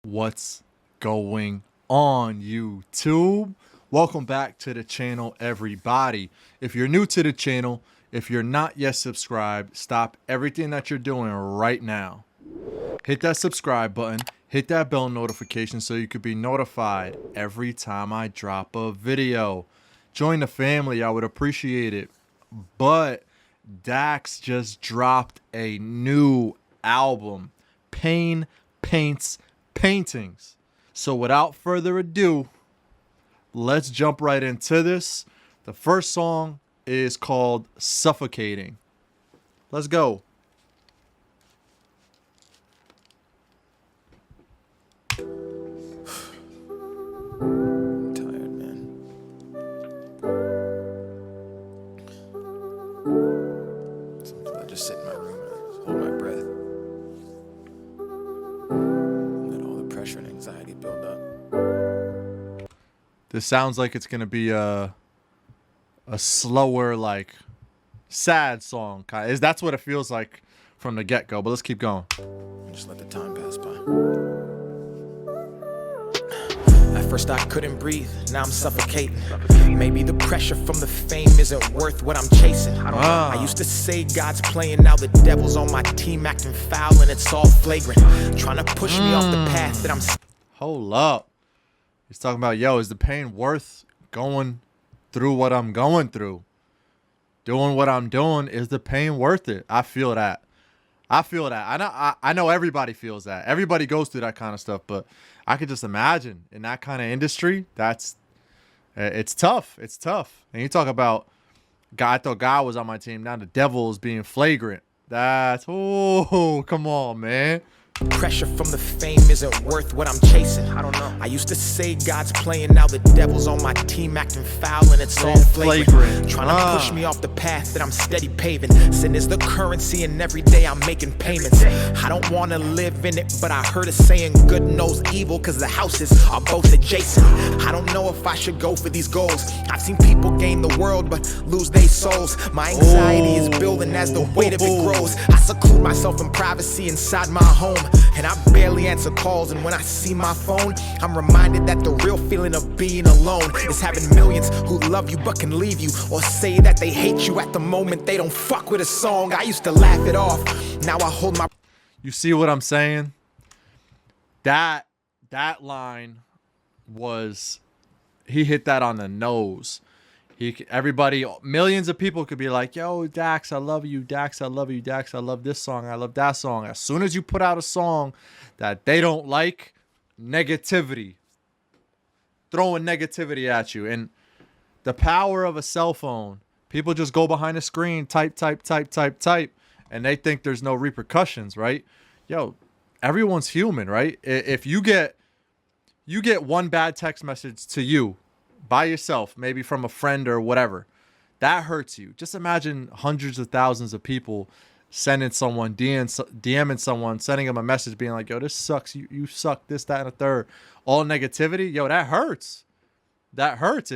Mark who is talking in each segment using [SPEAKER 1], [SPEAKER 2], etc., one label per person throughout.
[SPEAKER 1] What's going on, YouTube? Welcome back to the channel, everybody. If you're new to the channel, if you're not yet subscribed, stop everything that you're doing right now. Hit that subscribe button, hit that bell notification so you could be notified every time I drop a video. Join the family, I would appreciate it. But Dax just dropped a new album, Pain Paints Paintings. So without further ado, let's jump right into this. The first song is called Suffocating. Let's go.
[SPEAKER 2] I'm tired, man. Sometimes I just sit in my room and I just hold my breath. Let all the pressure and anxiety build up.
[SPEAKER 1] This sounds like it's gonna be a slower, like sad song. That's what it feels like from the get-go. But let's keep going.
[SPEAKER 2] And just let the time pass by. At first I couldn't breathe, now I'm suffocating. Maybe the pressure from the fame isn't worth what I'm chasing. I used to say God's playing, now the devil's on my team acting foul and it's all flagrant. Trying to push me off the path that I'm...
[SPEAKER 1] Hold up. He's talking about, yo, is the pain worth going through what I'm going through? Doing what I'm doing, is the pain worth it? I feel that. I feel that. I know everybody feels that. Everybody goes through that kind of stuff, but I could just imagine in that kind of industry, it's tough. It's tough. And you talk about God, I thought God was on my team. Now the devil is being flagrant. Oh, come on, man.
[SPEAKER 2] Pressure from the fame isn't worth what I'm chasing. I don't know. I used to say God's playing, now the devil's on my team acting foul and it's all flagrant. Trying to push me off the path that I'm steady paving. Sin is the currency and every day I'm making payments. I don't want to live in it, but I heard a saying, good knows evil cause the houses are both adjacent. I don't know if I should go for these goals. I've seen people gain the world but lose their souls. My anxiety is building as the weight of it grows. I seclude myself in privacy inside my home, and I barely answer calls, and when I see my phone, I'm reminded that the real feeling of being alone is having millions who love you but can leave you, or say that they hate you at the moment they don't fuck with a song. I used to laugh it off, now I hold my...
[SPEAKER 1] You see what I'm saying? That line was, he hit that on the nose. Everybody, millions of people could be like, yo, Dax, I love you. Dax, I love you. Dax, I love this song. I love that song. As soon as you put out a song that they don't like, negativity. Throwing negativity at you. And the power of a cell phone, people just go behind a screen, type, and they think there's no repercussions, right? Yo, everyone's human, right? If you get one bad text message to you, by yourself, maybe from a friend or whatever, that hurts you. Just imagine hundreds of thousands of people sending someone, DMing someone, sending them a message being like, yo, this sucks. You suck, this, that, and a third. All negativity. Yo, that hurts. That hurts.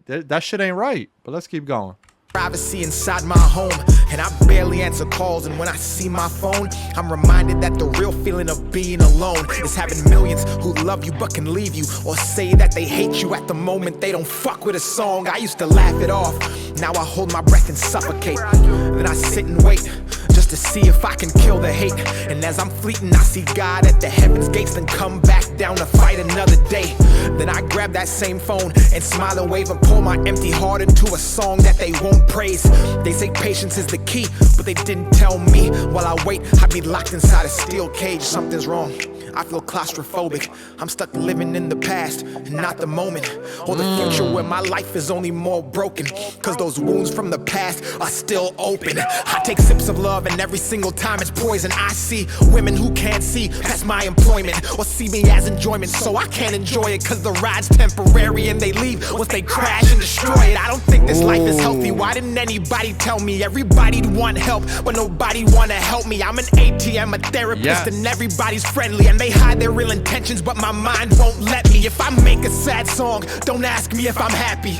[SPEAKER 1] That shit ain't right. But let's keep going.
[SPEAKER 2] Privacy inside my home, and I barely answer calls, and when I see my phone, I'm reminded that the real feeling of being alone is having millions who love you but can leave you, or say that they hate you at the moment they don't fuck with a song. I used to laugh it off, now I hold my breath and suffocate. Then I sit and wait just to see if I can kill the hate, and as I'm fleeting I see God at the heavens gates, then come back down to fight another day. Then I grab that same phone and smile and wave and pour my empty heart into a song that they won't praise. They say patience is the key, but they didn't tell me while I wait I'd be locked inside a steel cage. Something's wrong, I feel claustrophobic. I'm stuck living in the past and not the moment, or the future where my life is only more broken, cause those wounds from the past are still open. I take sips of love and every single time it's poison. I see women who can't see past my employment, or see me as enjoyment, so I can't enjoy it cause the ride's temporary and they leave once they crash and destroy it. I don't think this life is healthy. Why didn't anybody tell me? Everybody'd want help but nobody wanna help me. I'm an ATM, a therapist, and everybody's friendly, and they hide their real intentions but my mind won't let me. If I make a sad song, don't ask me if I'm happy.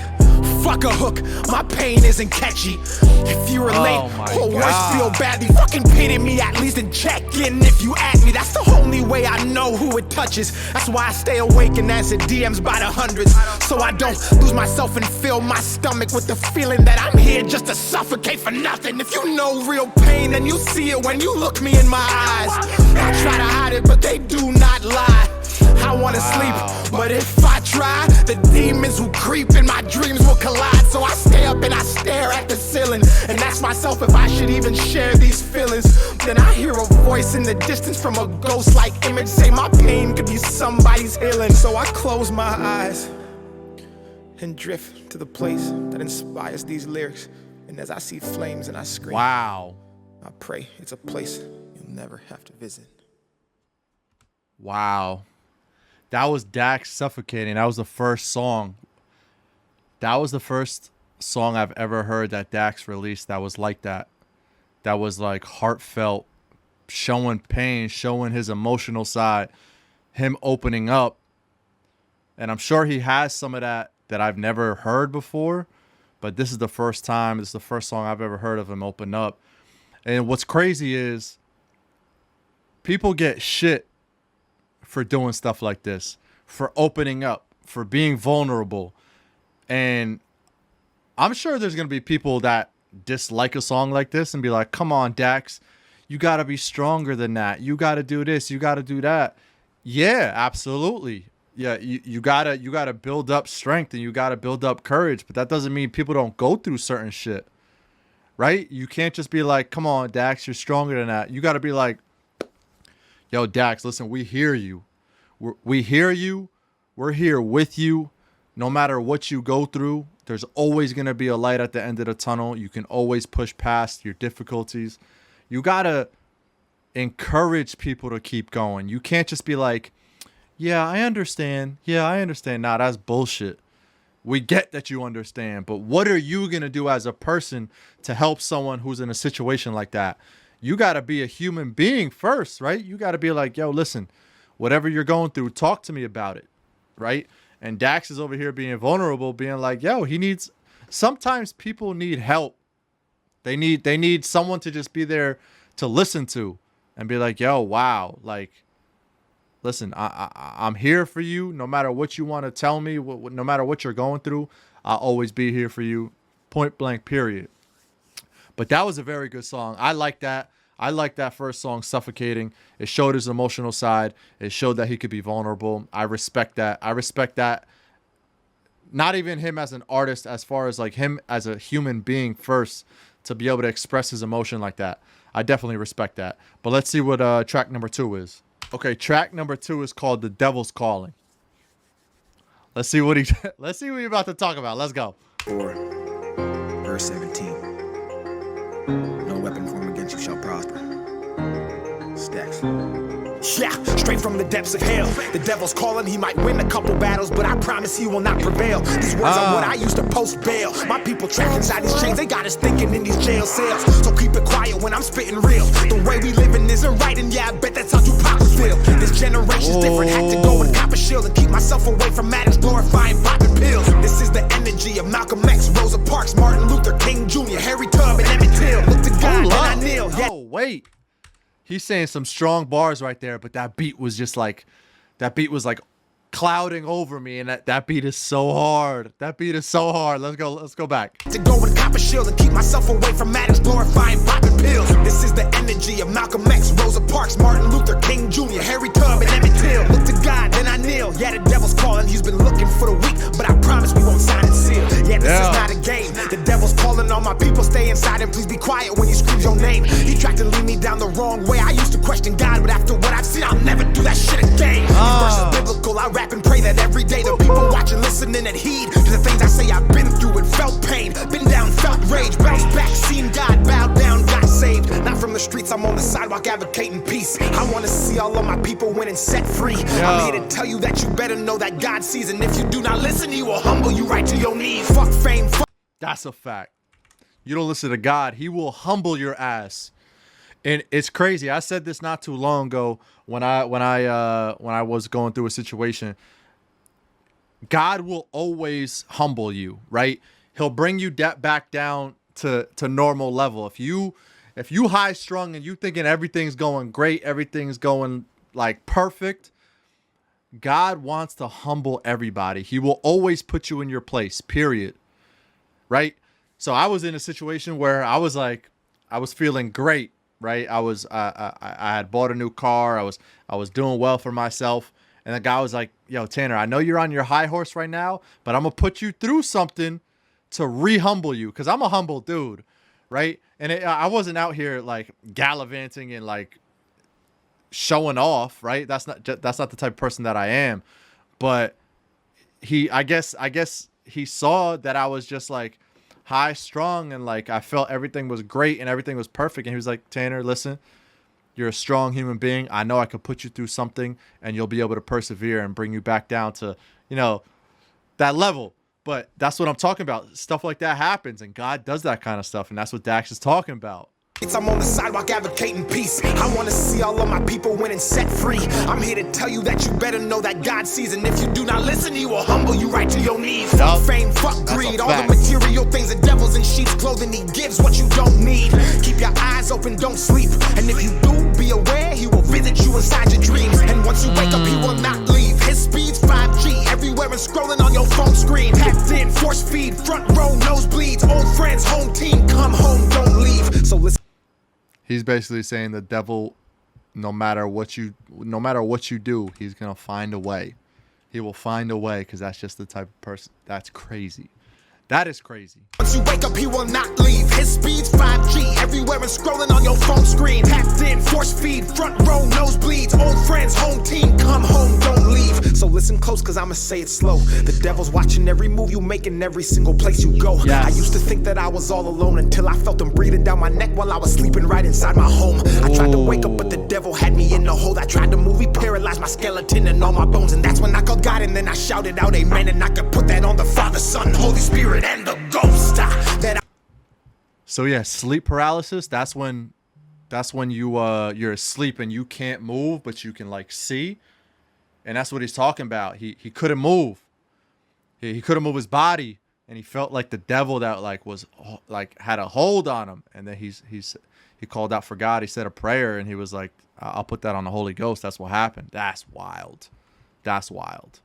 [SPEAKER 2] Fuck a hook, my pain isn't catchy. If you relate,
[SPEAKER 1] Oh my
[SPEAKER 2] or worse,
[SPEAKER 1] God.
[SPEAKER 2] feel badly, fucking pity me at least and check in if you at me. That's the only way I know who it touches. That's why I stay awake and answer DMs by the hundreds, so I don't lose myself and fill my stomach with the feeling that I'm here just to suffocate for nothing. If you know real pain, then you see it when you look me in my eyes. I try to hide it, but they do not lie. I wanna sleep, but if I try, the demons who creep in my dreams will collide. So I stay up and I stare at the ceiling and ask myself if I should even share these feelings. Then I hear a voice in the distance from a ghost-like image say my pain could be somebody's healing. So I close my eyes and drift to the place that inspires these lyrics. And as I see flames and I scream,
[SPEAKER 1] Wow.
[SPEAKER 2] I pray it's a place you'll never have to visit.
[SPEAKER 1] Wow. That was Dax Suffocating. That was the first song. That was the first song I've ever heard that Dax released that was like that. That was like heartfelt, showing pain, showing his emotional side, him opening up. And I'm sure he has some of that I've never heard before. But this is the first time, this is the first song I've ever heard of him open up. And what's crazy is people get shit for doing stuff like this, for opening up, for being vulnerable. And I'm sure there's going to be people that dislike a song like this and be like, come on, Dax, you got to be stronger than that. You got to do this. You got to do that. Yeah, absolutely. Yeah, you gotta build up strength and you got to build up courage. But that doesn't mean people don't go through certain shit, right? You can't just be like, come on, Dax, you're stronger than that. You got to be like, yo, Dax, listen, we hear you. We hear you. We're here with you. No matter what you go through, there's always going to be a light at the end of the tunnel. You can always push past your difficulties. You got to encourage people to keep going. You can't just be like, yeah, I understand. Yeah, I understand. Nah, that's bullshit. We get that you understand, but what are you going to do as a person to help someone who's in a situation like that? You got to be a human being first, right? You got to be like, yo, listen, whatever you're going through, talk to me about it, right? And Dax is over here being vulnerable, being like, yo, sometimes people need help. They need someone to just be there to listen to and be like, yo, wow, like, listen, I'm here for you. No matter what you want to tell me, no matter what you're going through, I'll always be here for you, point blank, period. But that was a very good song. I like that. I like that first song, Suffocating. It showed his emotional side. It showed that he could be vulnerable. I respect that. I respect that. Not even him as an artist, as far as like him as a human being first, to be able to express his emotion like that. I definitely respect that. But let's see what track number 2 is. Okay, track number 2 is called The Devil's Calling. Let's see what he's about to talk about. Let's go.
[SPEAKER 2] 4, verse 17. No weapon formed against you shall prosper. Stacks. Yeah, straight from the depths of hell. The devil's calling, he might win a couple battles, but I promise he will not prevail. These words are what I used to post bail. My people trapped inside these chains, they got us thinking in these jail cells. So keep it quiet when I'm spitting real. The way we living isn't right, and yeah, I bet that's how Tupac would feel. This generation's different, had to go and cop a shield and keep myself away from addicts glorifying popping pills. This is the energy of Malcolm X, Rosa Parks, Martin Luther King Jr., Harry Tubb, and Emmett Till. Look to God, and I kneel. Yeah.
[SPEAKER 1] Oh, wait. He's saying some strong bars right there, but that beat was like clouding over me, and that beat is so hard. That beat is so hard. Let's go back.
[SPEAKER 2] To go and cop a shield and keep myself away from addicts glorifying popping pills. This is the energy of Malcolm X, Rosa Parks, Martin Luther King Jr., Harry Tubb, and Emmett Till. Look to God, then I kneel. Yeah, the devil's calling, he's been looking for the weak, but I promise we won't sign and seal. Yeah, this is not a game. The devil's calling on my people, stay inside and please be quiet when he screams your name. He tried to lead me down the wrong way. I used to question God, but after what I've seen, I'll never do that shit again. These verses biblical, I rap and pray that every day the people watching, listening, and heed to the things I say. I've been through it, felt pain, been down, felt rage, bounced back, seen God, bowed down, got saved. Not from the streets, I'm on the sidewalk advocating peace. I want to see all of my people winning, set free. I'm here to tell you that you better know that God sees, and if you do not listen, he will humble you right to your knees. Fuck fame, fuck.
[SPEAKER 1] That's a fact. You don't listen to God, he will humble your ass. And it's crazy. I said this not too long ago when I was going through a situation. God will always humble you, right? He'll bring you back down to normal level. If you high strung and you thinking everything's going great, everything's going like perfect, God wants to humble everybody. He will always put you in your place, period. Right? So I was in a situation where I was feeling great, right? I had bought a new car. I was doing well for myself. And the guy was like, "Yo, Tanner, I know you're on your high horse right now, but I'm gonna put you through something to re-humble you, because I'm a humble dude, right?" And I wasn't out here like gallivanting and like showing off, right? That's not the type of person that I am. But I guess he saw that I was just like high strung and like I felt everything was great and everything was perfect. And he was like, "Tanner, listen, you're a strong human being. I know I could put you through something and you'll be able to persevere and bring you back down to, that level." But that's what I'm talking about. Stuff like that happens, and God does that kind of stuff. And that's what Dax is talking about.
[SPEAKER 2] I'm on the sidewalk advocating peace. I want to see all of my people win and set free. I'm here to tell you that you better know that God sees, and if you do not listen, he will humble you right to your knees. Fuck fame, fuck greed, all the material things, the devil's in sheep's clothing. He gives what you don't need. Keep your eyes open, don't sleep. And if you do, be aware, he will visit you inside your dreams. And once you wake up, he will not leave. His speed's 5G, everywhere and scrolling on your phone screen. Tapped in, force feed, front row, nosebleeds. Old friends, home team, come home, don't leave. So listen.
[SPEAKER 1] He's basically saying the devil, no matter what you do, he's gonna find a way. He will find a way, because that's just the type of person. That's crazy. That is crazy.
[SPEAKER 2] Once you wake up, he will not leave. His speed's 5G, everywhere and scrolling on your phone screen. Tapped in, force feed, front row, nosebleeds. Old friends, home team, come home, don't leave. So listen close, cause I'ma say it slow. The devil's watching every move you make in every single place you go. Yes. I used to think that I was all alone until I felt him breathing down my neck while I was sleeping right inside my home. I tried to wake up, but the devil had me in the hold. I tried to move, he paralyzed my skeleton and all my bones. And that's when I called God, and then I shouted out amen. And I could put that on the Father, Son, Holy Spirit, and the ghost.
[SPEAKER 1] So yeah, sleep paralysis, that's when you're asleep and you can't move, but you can like see. And that's what he's talking about. He couldn't move. He couldn't move his body, and he felt like the devil that like was like had a hold on him. And then he called out for God. He said a prayer, and he was like, "I'll put that on the Holy Ghost." That's what happened. That's wild. That's wild.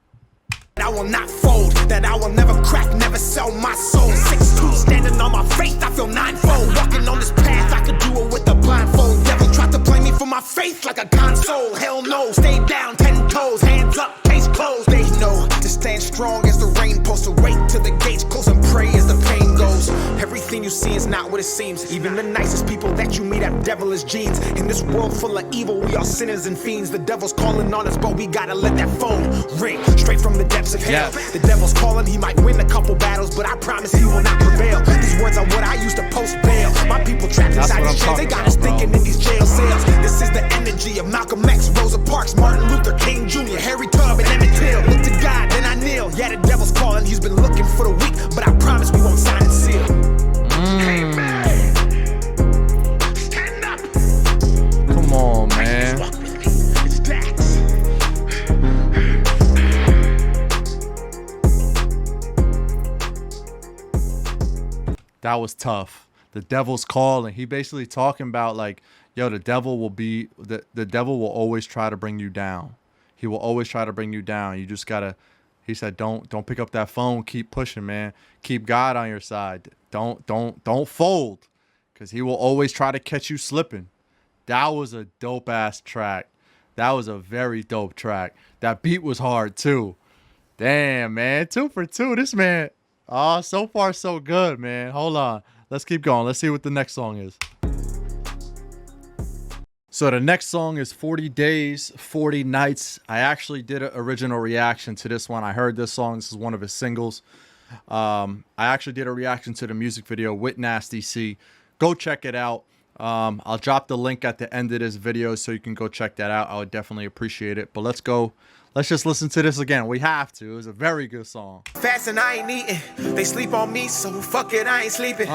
[SPEAKER 2] I will not fold, that I will never crack, never sell my soul. 6'2", standing on my faith, I feel ninefold. Walking on this path, I could do it with a blindfold. Devil tried to play me for my faith like a console. Hell no, stay down, 10 toes, hands up, case closed. They know to stand strong as the rain post, to wait till the gates close and pray as the pain goes. Everything you see is not what it seems. Even the nicest people that you meet have devilish genes. In this world full of evil, we are sinners and fiends. The devil's calling on us, but we gotta let that phone ring straight from the depths of hell. Yes. The devil's calling, he might win a couple battles, but I promise he will not prevail. These words are what I used to post bail. My people trapped inside these chains, they got us thinking in these jail cells. This is the energy of Malcolm X, Rosa Parks, Martin Luther King Jr., Harry Tubb, and Emmett Till. Look to God, then I kneel. Yeah, the devil's calling, he's been looking for the weak, but I promise we won't sign and seal. Hey man, stand up.
[SPEAKER 1] Come on, man.
[SPEAKER 2] It's Dax.
[SPEAKER 1] That was tough. The devil's calling. He basically talking about like, yo, the devil will always try to bring you down. He will always try to bring you down. You just gotta. He said, don't pick up that phone. Keep pushing, man. Keep God on your side. Don't fold, because he will always try to catch you slipping. That was a dope ass track. That was a very dope track. That beat was hard too. Damn, man. 2 for 2. This man. Oh, so far so good, man. Hold on. Let's keep going. Let's see what the next song is. So the next song is 40 Days, 40 Nights. I actually did an original reaction to this one. I heard this song. This is one of his singles. I actually did a reaction to the music video with Nasty C. Go check it out. I'll drop the link at the end of this video so you can go check that out. I would definitely appreciate it. But let's go Let's just listen to this again. We have to. It was a very good song.
[SPEAKER 2] Fast and I ain't eating. They sleep on me, so fuck it, I ain't sleeping.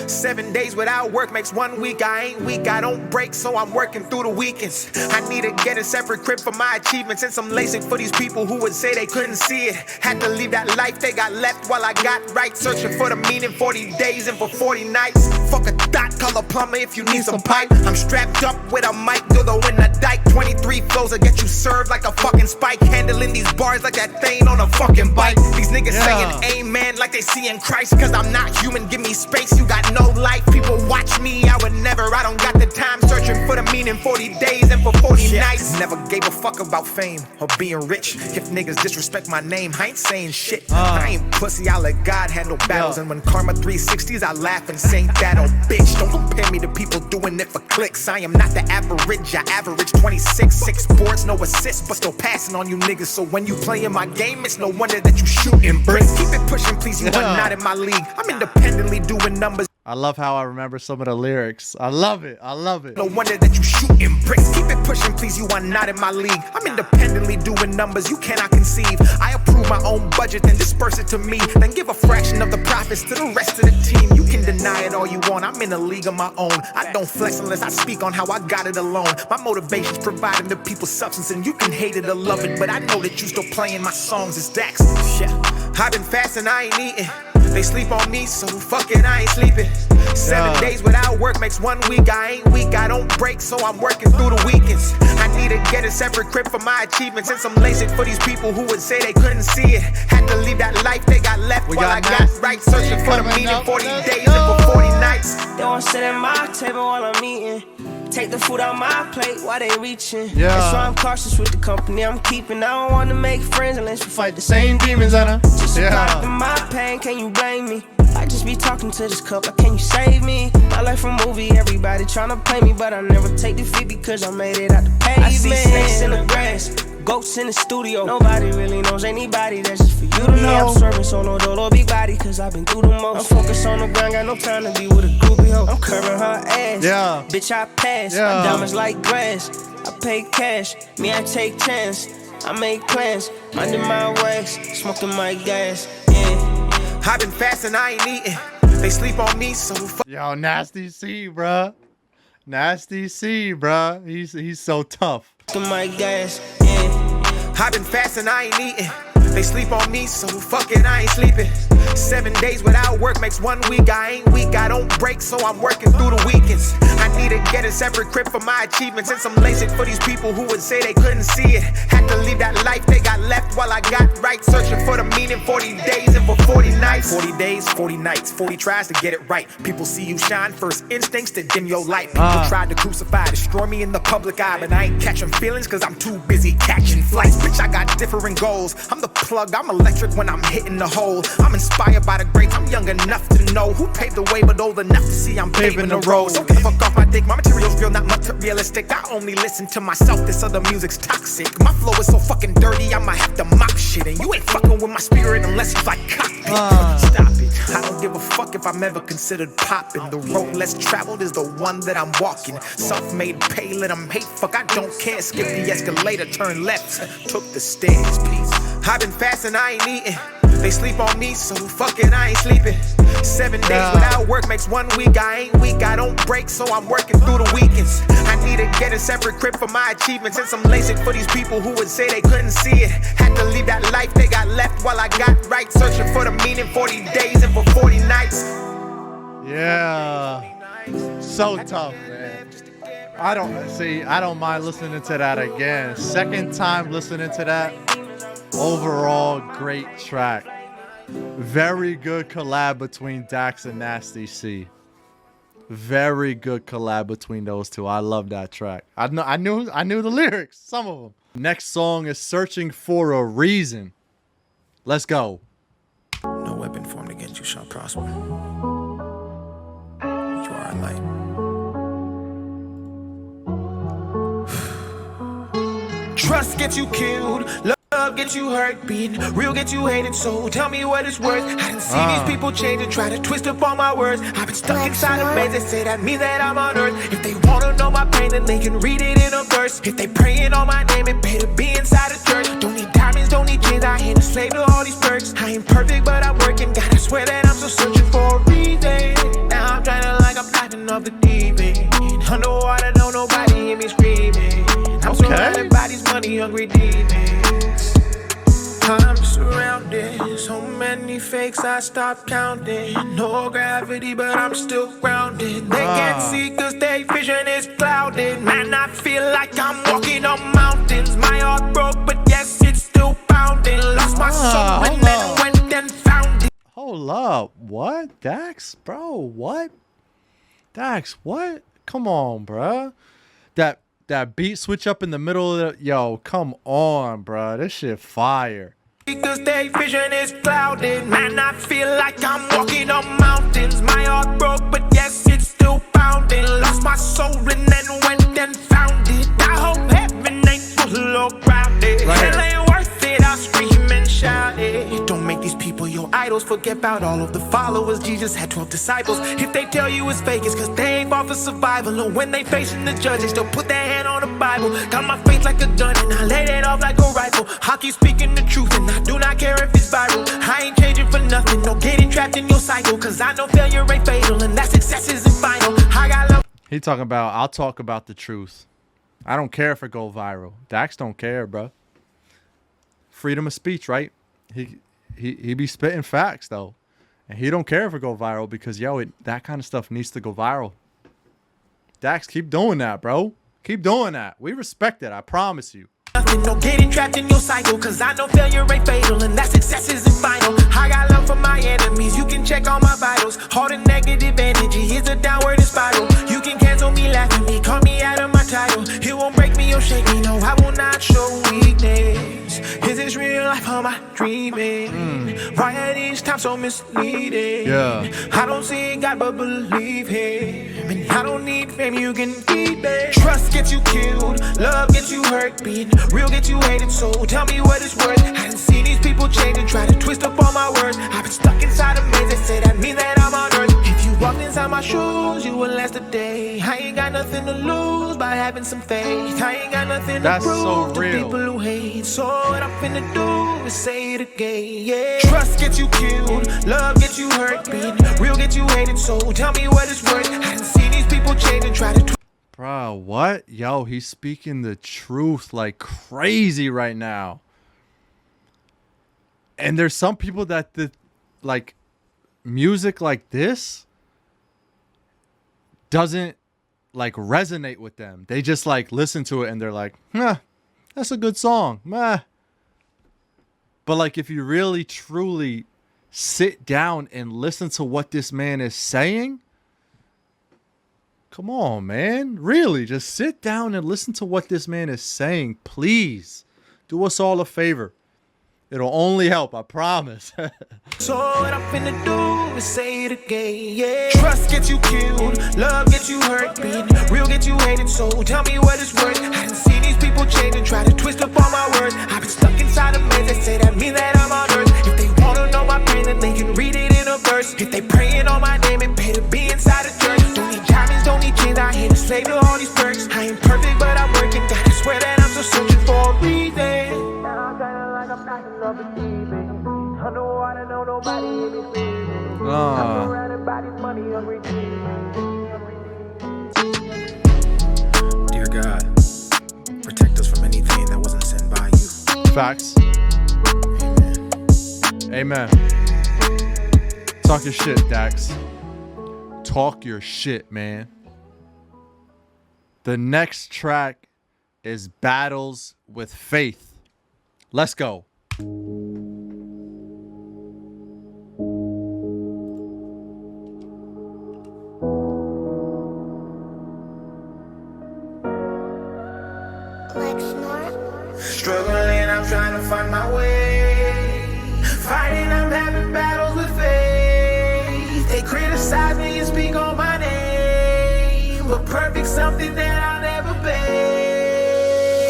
[SPEAKER 2] 7 days without work makes 1 week. I ain't weak, I don't break, so I'm working through the weekends. I need to get a separate crib for my achievements and some LASIK for these people who would say they couldn't see it. Had to leave that life they got left while I got right. Searching for the meaning, 40 days and for 40 nights. Fuck a dot, call a plumber if you need some pipe. I'm strapped up with a mic, dildo in the dike. 23 flows will get you served like a fucking spike. Handling these bars like that thing on a fucking bike. These niggas saying amen like they seeing Christ. Cause I'm not human, give me space, you got no life. People watch me, I would never, I don't got the time. Searching for the meaning, 40 days and for 40 nights. Never gave a fuck about fame or being rich. If niggas disrespect my name, I ain't saying shit. I ain't pussy, I let God handle battles. And when karma 360s, I laugh and say that, oh bitch. Don't compare me to people doing it for clicks. I am not the average, I average 26. 6 boards, no assists, but still passing on you niggas. So when you play in my game, it's no wonder that you shooting bricks. Keep it pushing, please, you are not in my league. I'm independently doing numbers.
[SPEAKER 1] I love how I remember some of the lyrics. I love it. I love it.
[SPEAKER 2] No wonder that you shooting bricks. Keep it pushing, please, you are not in my league. I'm independently doing numbers you cannot conceive. I approve my own budget, then disperse it to me. Then give a fraction of the profits to the rest of the team. You can deny it all you want, I'm in a league of my own. I don't flex unless I speak on how I got it alone. My motivation's providing the people substance, and you can hate it or love it, but I know that you still playing my songs as Dax. Yeah, I've been fasting, I ain't eating. They sleep on me, so fuck it, I ain't sleeping. 7 days without work makes 1 week. I ain't weak, I don't break, so I'm working through the weekends. I need to get a separate crib for my achievements and some LASIK for these people who would say they couldn't see it. Had to leave that life they got left while I got right. Searching for the meaning, 40 days and for 40 nights.
[SPEAKER 3] They won't sit at my table while I'm eating. Take the food out my plate while they reaching.
[SPEAKER 1] Yeah.
[SPEAKER 3] That's why I'm cautious with the company I'm keeping. I don't want to make friends unless we fight the
[SPEAKER 1] Same demons, Anna.
[SPEAKER 3] Just survive in my pain, can you blame me? I just be talking to this cup, like, can you save me? My life a movie, everybody tryna play me, but I never take defeat because I made it out the pavement. I see snakes in the grass, goats in the studio. Nobody really knows anybody, that's just for you to know. I'm serving solo dolo, big body, cause I've been through the most. I'm focused on the grind, got no time to be with a groupie hoe. I'm curving her ass, bitch I pass. My diamonds like grass, I pay cash. Me I take chance, I make plans. Minding my ways, smoking my gas, yeah.
[SPEAKER 2] I've been fasting, I ain't eating. They sleep on me, so
[SPEAKER 1] Yo, Nasty C, bruh. Nasty C, bruh. He's so tough.
[SPEAKER 3] My gas, yeah.
[SPEAKER 2] I've been fasting, I ain't eating. They sleep on me, so fuck it, I ain't sleeping. 7 days without work makes 1 week. I ain't weak, I don't break, so I'm working through the weekends. I need to get a separate crib for my achievements and some LASIK for these people who would say they couldn't see it. Had to leave that life they got left while I got right. Searching for the meaning, 40 days and for 40 nights. 40 days, 40 nights, 40 tries to get it right. People see you shine, first instincts to dim your light. People tried to crucify, destroy me in the public eye, but I ain't catching feelings cause I'm too busy catching flights. Bitch, I got different goals. I'm the plug, I'm electric when I'm hitting the hole. I'm inspired by the greats, I'm young enough to know who paved the way, but old enough to see I'm paving the road. So get the fuck off my dick, my material's real, not materialistic. I only listen to myself, this other music's toxic. My flow is so fucking dirty, I might have to mop shit. And you ain't fucking with my spirit unless you like cockpit. Stop it, I don't give a fuck if I'm ever considered popping. The road less traveled is the one that I'm walking. Self-made pay, let them hate, fuck, I don't care. Skip the escalator, turn left, took the stairs, please. I've been fasting, I ain't eating. They sleep on me, so fuck it, I ain't sleeping. 7 days without work makes 1 week. I ain't weak, I don't break, so I'm working through the weekends. I need to get a separate crib for my achievements and some LASIK for these people who would say they couldn't see it. Had to leave that life they got left while I got right. Searching for the meaning, 40 days and for 40 nights.
[SPEAKER 1] Yeah. So tough, man. I don't mind listening to that again. Second time listening to that. Overall, great track. Very good collab between Dax and Nasty C. Very good collab between those two. I love that track. I knew the lyrics, some of them. Next song is Searching for a Reason. Let's go.
[SPEAKER 2] No weapon formed against you shall prosper. You are a light. Trust gets you killed. Love Love gets you hurt, being real gets you hated. So tell me what it's worth. I done seen these people change and try to twist up all my words. I've been stuck inside a maze. They say that means that I'm on earth. If they wanna know my pain, then they can read it in a verse. If they praying on my name, it pay to be inside a church. Don't need diamonds, don't need chains. I ain't a slave to all these perks. I ain't perfect, but I'm working. Gotta swear that I'm still searching for a reason. Now I'm trying to like I'm diving off the deep end. Underwater, don't nobody hear me screaming. I'm surrounded by these money hungry demons. I'm surrounded, so many fakes I stopped counting. No gravity, but I'm still grounded. They can't see cause their vision is clouded. Man, I feel like I'm walking on mountains. My heart broke, but yes, it's still pounding. Lost my soul and then went and found it.
[SPEAKER 1] Hold up, what? Dax? Bro, what? Dax, what? Come on, bruh. That beat switch up in the middle of the... Yo, come on, bruh. This shit fire.
[SPEAKER 2] Because their vision is clouded. Man, I feel like I'm walking on mountains. My heart broke, but yes, it's still pounding. Lost my soul and then went and found it. I hope heaven ain't full of grounded. Hell ain't worth it, I'll scream and shout it. Don't make these people your idols. Forget about all of the followers. Jesus had 12 disciples. If they tell you it's fake, it's cause they ain't fought for survival. And when they facing the judges, they'll put their hand on the Bible. Got my faith like a gun and I laid it off like a rifle. I keep speaking the truth and I do not care if it's viral. I ain't changing for nothing, no getting trapped in your cycle. Cause I know failure ain't fatal and that success isn't final. I got love.
[SPEAKER 1] He talking about, I'll talk about the truth. I don't care if it go viral. Dax don't care, bro. Freedom of speech, right? He be spitting facts though. And he don't care if it go viral because, yo, that kind of stuff needs to go viral. Dax, keep doing that, bro. Keep doing that. We respect it, I promise you.
[SPEAKER 2] No getting trapped in your cycle. Cause I know failure ain't fatal and that success isn't final. I got love for my enemies. You can check all my vitals. All the negative energy is a downward spiral. You can cancel me, laugh at me, call me out of my title. It won't break me or shake me, no, I will not show weakness. Is this real life or am I dreaming? Why are these times so misleading? I don't see God but believe him. And I don't need fame, you can keep it. Trust gets you killed, love gets you hurt. Being real gets you hated, so tell me what it's worth. I done seen these people change and try to twist up all my words. I've been stuck inside a maze, they say that means that I'm on earth. If you walked inside my shoes, you would last a day. I ain't got nothing to lose by having some faith. I ain't got nothing to prove to people who hate. So what I'm finna do is say it again, yeah. Trust gets you killed, love gets you hurt. Being real gets you hated, so tell me what it's worth. I done seen these people change and try to
[SPEAKER 1] Bro, what? Yo, he's speaking the truth like crazy right now. And there's some people that like music like this doesn't like resonate with them. They just like listen to it and they're like, that's a good song. Meh. But like if you really truly sit down and listen to what this man is saying, come on, man. Really, just sit down and listen to what this man is saying. Please do us all a favor. It'll only help, I promise.
[SPEAKER 2] So what I'm finna do is say it again, yeah. Trust gets you killed, love gets you hurt. Being real gets you hated, so tell me what it's worth. I done seen these people change and try to twist up all my words. I've been stuck inside a maze, they say that means that I'm on earth. If they wanna know my pain, then they can read it in a verse. If they praying on my name, it pay to be inside a church. Don't need diamonds, don't need chains, I ain't a slave to all these perks. I ain't perfect, but I'm working, gotta swear that I'm still searching for a reason. Dear God, protect us from anything that wasn't sent by you.
[SPEAKER 1] Facts. Amen. Talk your shit, Dax. Talk your shit, man. The next track is Battles with Faith. Let's go.
[SPEAKER 2] Struggling, I'm trying to find my way. Fighting, I'm having battles with faith. They criticize me and speak on my name, but perfect something that I'll never be.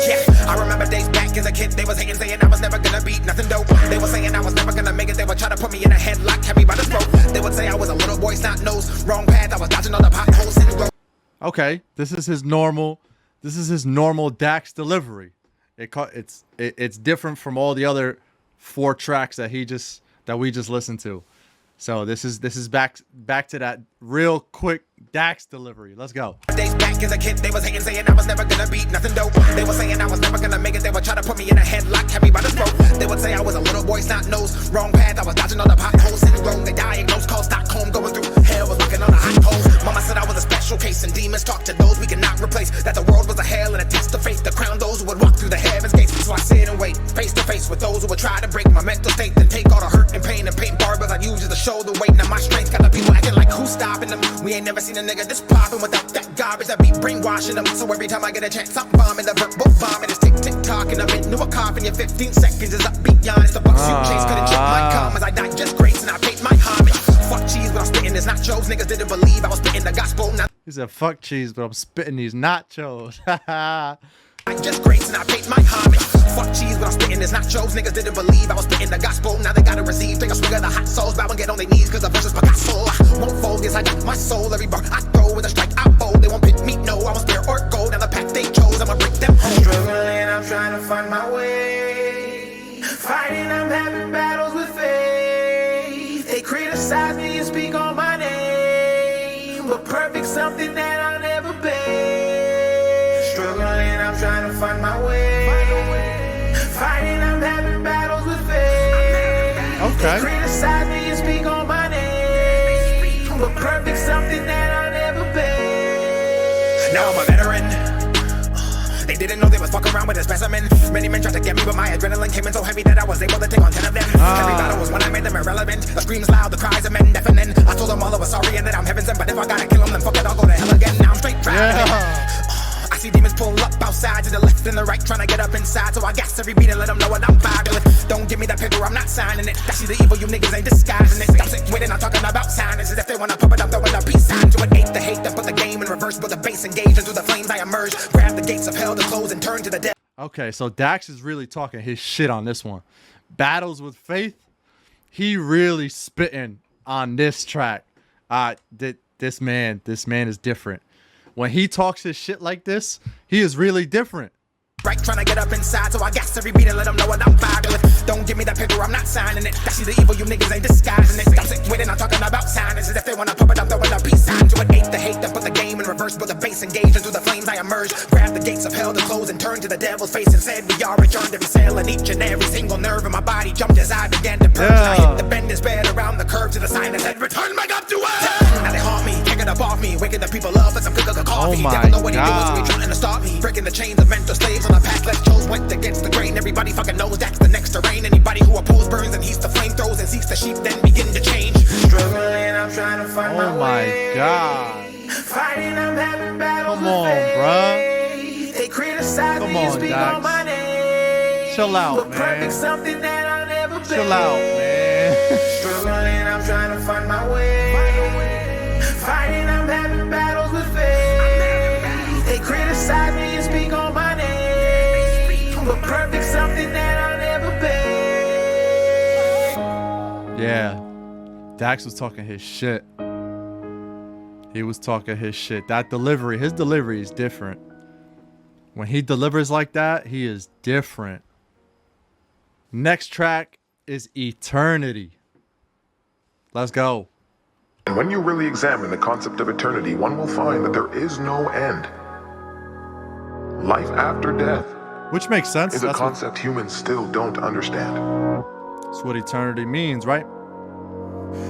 [SPEAKER 2] Yeah, I remember days back as a kid, they was hating, saying I was never gonna beat nothing dope. They were saying I was never gonna make it. They would try to put me in a headlock, carry by the throat. They would say I was a little boy, snot nose, wrong path. I was dodging all the potholes in the road.
[SPEAKER 1] Okay, this is his normal. This is his normal Dax delivery. It's different from all the other 4 tracks that we just listened to. So this is back to that real quick Dax delivery. Let's go.
[SPEAKER 2] Days back as a kid, they was hating, saying I was never gonna beat nothing dope. They were saying I was never gonna make it. They would try to put me in a headlock, carry by the throat. They would say I was a little boy, snot nose, wrong path. I was dodging all the potholes in the road. They diagnosed called Stockholm, going through hell, was looking on the hot coals. Mama said I was a special case, and demons talk to those we cannot replace. That the world was a hell and a test of faith to crown those who would walk through the heavens gates. So I sit and wait, face to face with those who would try to break my mental state, then take all the hurt and pain and paint barbers I use as a shoulder weight. Now my strength got the people acting like who's stopping them. We ain't never seen a nigga this popping without that garbage that be brainwashing them. So every time I get a chance, I'm bombing the verbal vomit. It's tick tick talking. I've been to a cough in your 15 seconds is up beyond. It's the bucks you chase, couldn't check my commas. I died just grace and I paid my homage. Fuck cheese when I'm spitting this nachos. Niggas didn't believe I was spitting the gospel. Now
[SPEAKER 1] He said, "Fuck cheese, but I'm spitting these nachos."
[SPEAKER 2] I just grace and I paid my homage. Fuck cheese when I'm spitting this nachos. Niggas didn't believe I was spitting the gospel. Now they gotta receive. Take a swig of the hot sauce. Bow and get on their knees cause the verse is Picasso. I won't fold, yes I got my soul. Every bar I throw with a strike I bold. They won't pick me, no. I want spare or gold. Now the path they chose, I'ma break them home. Struggling, I'm trying to find my way. Fighting, I'm having battles with faith. They criticize me and speak on my name, but perfect something that I'll never be. Struggling, I'm trying to find my way. Fighting, I'm having battles with faith.
[SPEAKER 1] Okay.
[SPEAKER 2] They criticize me and speak on my name, but perfect something that I'll never be. Now I'm a veteran. They didn't know they was fucking around with a specimen. Many men tried to get me, but my adrenaline came in so heavy that I was able to take on 10 of them. Every battle was when I made them irrelevant. The screams loud, the cries of men deafening. I told them all I was sorry and that I'm heaven sent, but if I gotta kill them, then fuck it, I'll go to hell again. Now I'm straight driving. I see demons pull up outside to the left and the right, trying to get up inside. So I gas every beat and let them know what I'm vibing with. Don't give me that paper, I'm not signing it. That's the evil, you niggas ain't disguising it. I'm sick with it, I'm talking about signings. As if they wanna pump it up, throwing a peace sign to it. Hate the hate, then put the game in reverse. Put the base engaged into the flames I emerge. Grab the gates of hell to close and turn to the devil.
[SPEAKER 1] Okay, so Dax is really talking his shit on this one. Battles with Faith, he really spitting on this track. This man is different. When he talks his shit like this, he is really different.
[SPEAKER 2] Right, trying to get up inside, so I gas every beat and let them know what I'm vibing with. Don't give me that paper, I'm not signing it. That's the evil, you niggas ain't disguising it. I'm sick with it, I'm talking about signings. As if they wanna pump it up, throwing a peace sign to it. Hate the hate, then put the game in reverse. Put the base engaged into the flames I emerge. Grab the gates of hell to close and turn to the devil's face and said, we are adjourned. Every cell and each and every single nerve in my body jumped as I began to purge. I hit the bend is bed around the curve to the sign that said, return back up to earth. Now they haunt me, kicking up off me, waking the people up with some cook of coffee.
[SPEAKER 1] Oh
[SPEAKER 2] Devil know what he
[SPEAKER 1] God.
[SPEAKER 2] doing, so he trying to stop me. Breaking the chains of mental slaves on the path left chose. Went against the grain, everybody fucking knows that's the next terrain. Anybody who opposes burns and heats the flame, throws and seeks the sheep, then begin to change. Struggling, I'm trying to find my way.
[SPEAKER 1] Oh my God.
[SPEAKER 2] Fighting, I'm having battles
[SPEAKER 1] Come on,
[SPEAKER 2] with
[SPEAKER 1] bruh.
[SPEAKER 2] faith. They criticize
[SPEAKER 1] Come
[SPEAKER 2] me and
[SPEAKER 1] on,
[SPEAKER 2] speak
[SPEAKER 1] Dax.
[SPEAKER 2] on my name.
[SPEAKER 1] Chill out,
[SPEAKER 2] but
[SPEAKER 1] man.
[SPEAKER 2] perfect something that I'll never be.
[SPEAKER 1] Chill out, man.
[SPEAKER 2] Struggling, I'm trying to find my way. Fighting, I'm having battles with faith. They criticize me and speak on my name, but perfect something that I'll never be.
[SPEAKER 1] Yeah. Dax was talking his shit. He was talking his shit. That delivery, his delivery is different. When he delivers like that, he is different. Next track is Eternity. Let's go.
[SPEAKER 4] And when you really examine the concept of eternity, one will find that there is no end. Life after death
[SPEAKER 1] Which makes sense.
[SPEAKER 4] is a
[SPEAKER 1] That's
[SPEAKER 4] concept humans still don't understand.
[SPEAKER 1] that's what eternity means, right?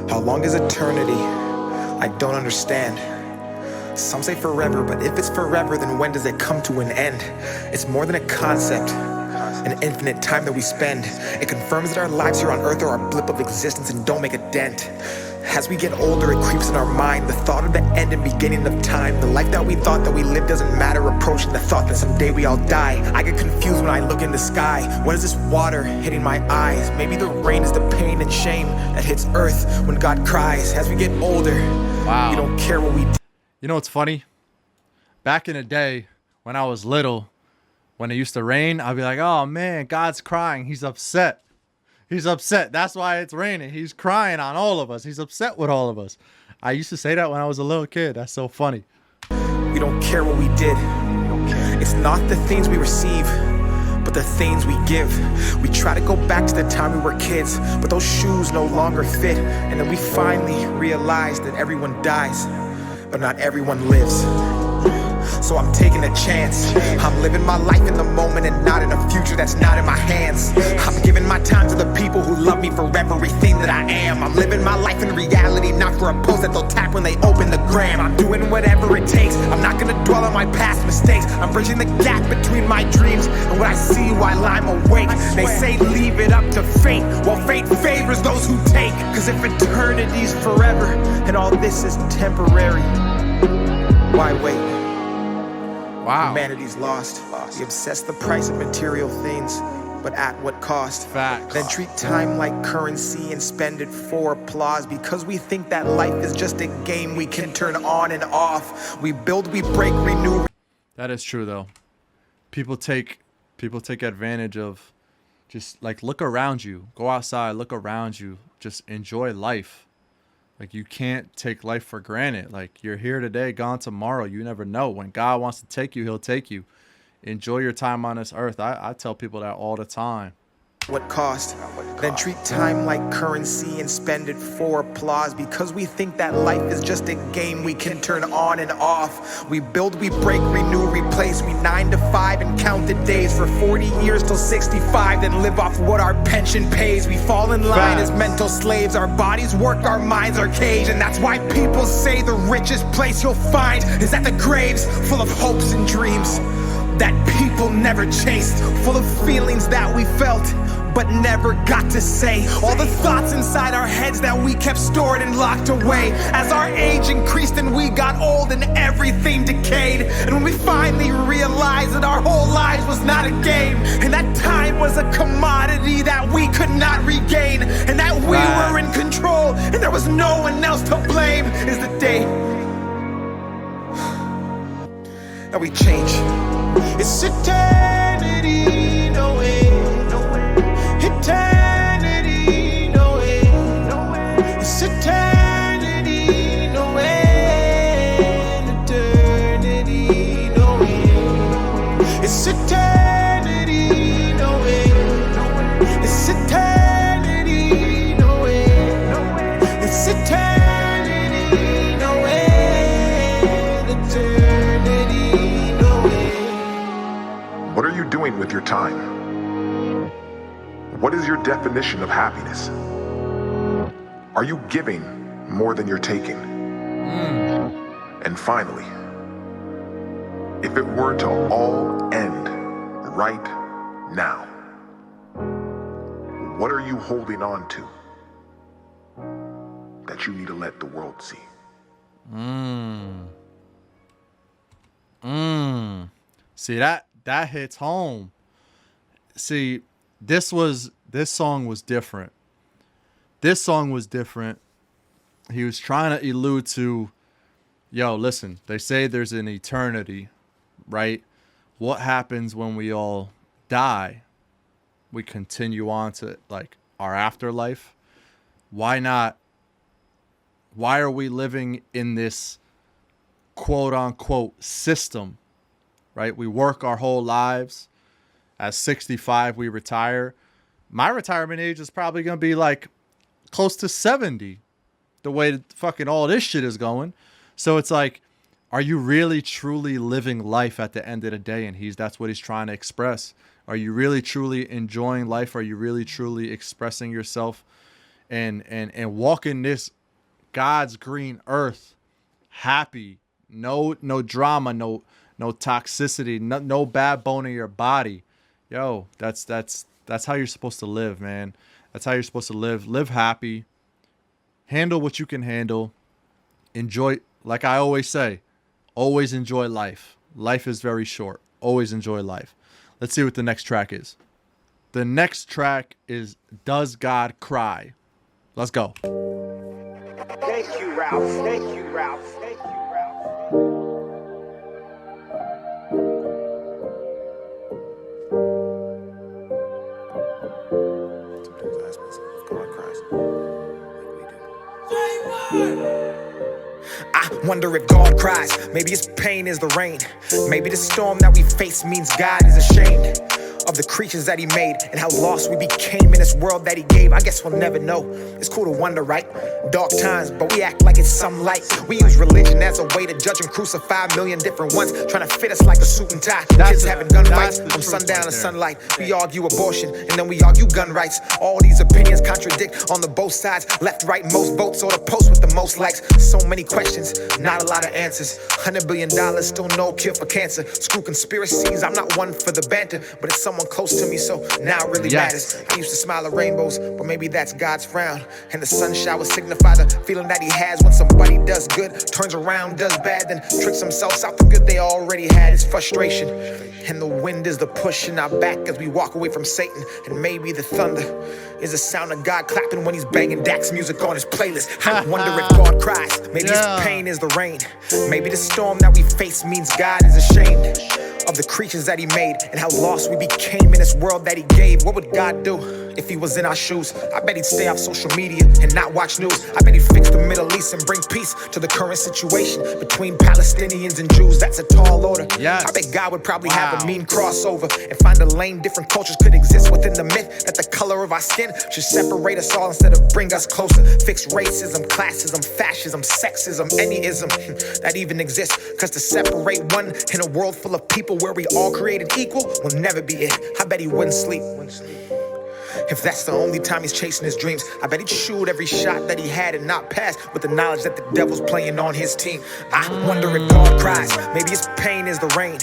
[SPEAKER 2] How long is eternity? I don't understand. Some say forever, but if it's forever, then when does it come to an end? It's more than a concept, an infinite time that we spend. It confirms that our lives here on earth are a blip of existence and don't make a dent. As we get older, it creeps in our mind, the thought of the end and beginning of time. The life that we thought that we lived doesn't matter, approaching the thought that someday we all die. I get confused when I look in the sky. What is this water hitting my eyes? Maybe the rain is the pain and shame that hits earth when God cries. As we get older,
[SPEAKER 1] Wow.
[SPEAKER 2] we don't care what we do.
[SPEAKER 1] You know what's funny? Back in the day, when I was little, When it used to rain, I'd be like, oh man, God's crying. He's upset. He's upset. That's why it's raining. He's crying on all of us. He's upset with all of us. I used to say that when I was a little kid. That's so funny.
[SPEAKER 2] We don't care what we did. It's not the things we receive, but the things we give. We try to go back to the time we were kids, but those shoes no longer fit. And then we finally realize that everyone dies, but not everyone lives. So I'm taking a chance. I'm living my life in the moment and not in a future that's not in my hands. I'm giving my time to the people who love me for everything that I am. I'm living my life in reality, not for a post that they'll tap when they open the gram. I'm doing whatever it takes. I'm not gonna dwell on my past mistakes. I'm bridging the gap between my dreams and what I see while I'm awake. They say leave it up to fate. Well, fate favors those who take. Cause if eternity's forever and all this is temporary, why wait?
[SPEAKER 1] Wow.
[SPEAKER 2] Humanity's lost. We obsess the price of material things, but at what cost?
[SPEAKER 1] Facts.
[SPEAKER 2] Then treat time like currency and spend it for applause, because we think that life is just a game we can turn on and off. We build, we break, renew.
[SPEAKER 1] That is true though. People take advantage of, just like, look around you. Go outside, look around you. Just enjoy life. Like, you can't take life for granted. Like, you're here today, gone tomorrow. You never know. When God wants to take you, he'll take you. Enjoy your time on this earth. I tell people that all the time.
[SPEAKER 2] What cost? Then treat time like currency and spend it for applause, because we think that life is just a game we can turn on and off. We build, we break, renew, replace. We 9 to 5 and count the days for 40 years till 65, then live off what our pension pays. We fall in line as mental slaves. Our bodies work, our minds are caged. And that's why people say the richest place you'll find is at the graves, full of hopes and dreams that people never chased, full of feelings that we felt but never got to say. All the thoughts inside our heads that we kept stored and locked away. As our age increased and we got old and everything decayed, and when we finally realized that our whole lives was not a game, and that time was a commodity that we could not regain, and that we were in control and there was no one else to blame, is the day that we change. It's eternity, no way, no way. Eternity, no way, no way. It's eternity, no way. Eternity, no way. It's eternity, no way, no way. It's eternity, no way, no way. It's eternity, no way. Eternity, no way.
[SPEAKER 4] What are you doing with your time? What is your definition of happiness? Are you giving more than you're taking? And finally, if it were to all end right now, what are you holding on to that you need to let the world see?
[SPEAKER 1] See, that hits home. See, this song was different. This song was different. He was trying to allude to, yo, listen, they say there's an eternity, right? What happens when we all die? We continue on to, like, our afterlife. Why not? Why are we living in this quote unquote system, right? We work our whole lives. At 65, we retire. My retirement age is probably going to be like close to 70, the way that fucking all this shit is going. So it's like, are you really truly living life at the end of the day? And that's what he's trying to express. Are you really truly enjoying life? Are you really truly expressing yourself and walking this God's green earth happy? No drama, no toxicity, no bad bone in your body. Yo, that's how you're supposed to live, man. That's how you're supposed to live. Live happy. Handle what you can handle. Enjoy, like I always say, always enjoy life. Life is very short. Always enjoy life. Let's see what the next track is. The next track is Does God Cry? Let's go.
[SPEAKER 3] Thank you, Ralph. Thank you, Ralph. Thank you, Ralph.
[SPEAKER 2] I wonder if God cries. Maybe his pain is the rain. Maybe the storm that we face means God is ashamed of the creatures that he made and how lost we became in this world that he gave. I guess we'll never know. It's cool to wonder, right? Dark times, but we act like it's some light. We use religion as a way to judge and crucify a million different ones, trying to fit us like a suit and tie. Kids having gunfights from sundown to sunlight. We argue abortion and then we argue gun rights. All these opinions contradict on the both sides. Left, right, most votes, or the post with the most likes. So many questions, not a lot of answers. $100 billion, still no cure for cancer. Screw conspiracies, I'm not one for the banter, but it's someone close to me, so now it really matters. I used to smile at rainbows, but maybe that's God's frown. And the sun shower signify the feeling that he has when somebody does good, turns around, does bad, then tricks themselves out the good they already had. It's frustration, and the wind is the push in our back as we walk away from Satan. And maybe the thunder is the sound of God clapping when he's banging Dax music on his playlist. I wonder if God cries. Maybe his pain is the rain. Maybe the storm that we face means God is ashamed of the creatures that he made and how lost we became in this world that he gave. What would God do if he was in our shoes? I bet he'd stay off social media and not watch news. I bet he'd fix the Middle East and bring peace to the current situation between Palestinians and Jews. That's a tall order. I bet God would probably have a mean crossover and find a lane different cultures could exist within the myth that the color of our skin should separate us all instead of bring us closer. Fix racism, classism, fascism, sexism, any ism that even exists. Cause to separate one in a world full of people where we all created equal will never be it. I bet he wouldn't sleep. If that's the only time he's chasing his dreams, I bet he'd shoot every shot that he had and not pass with the knowledge that the devil's playing on his team. I wonder if God cries. Maybe his pain is the rain.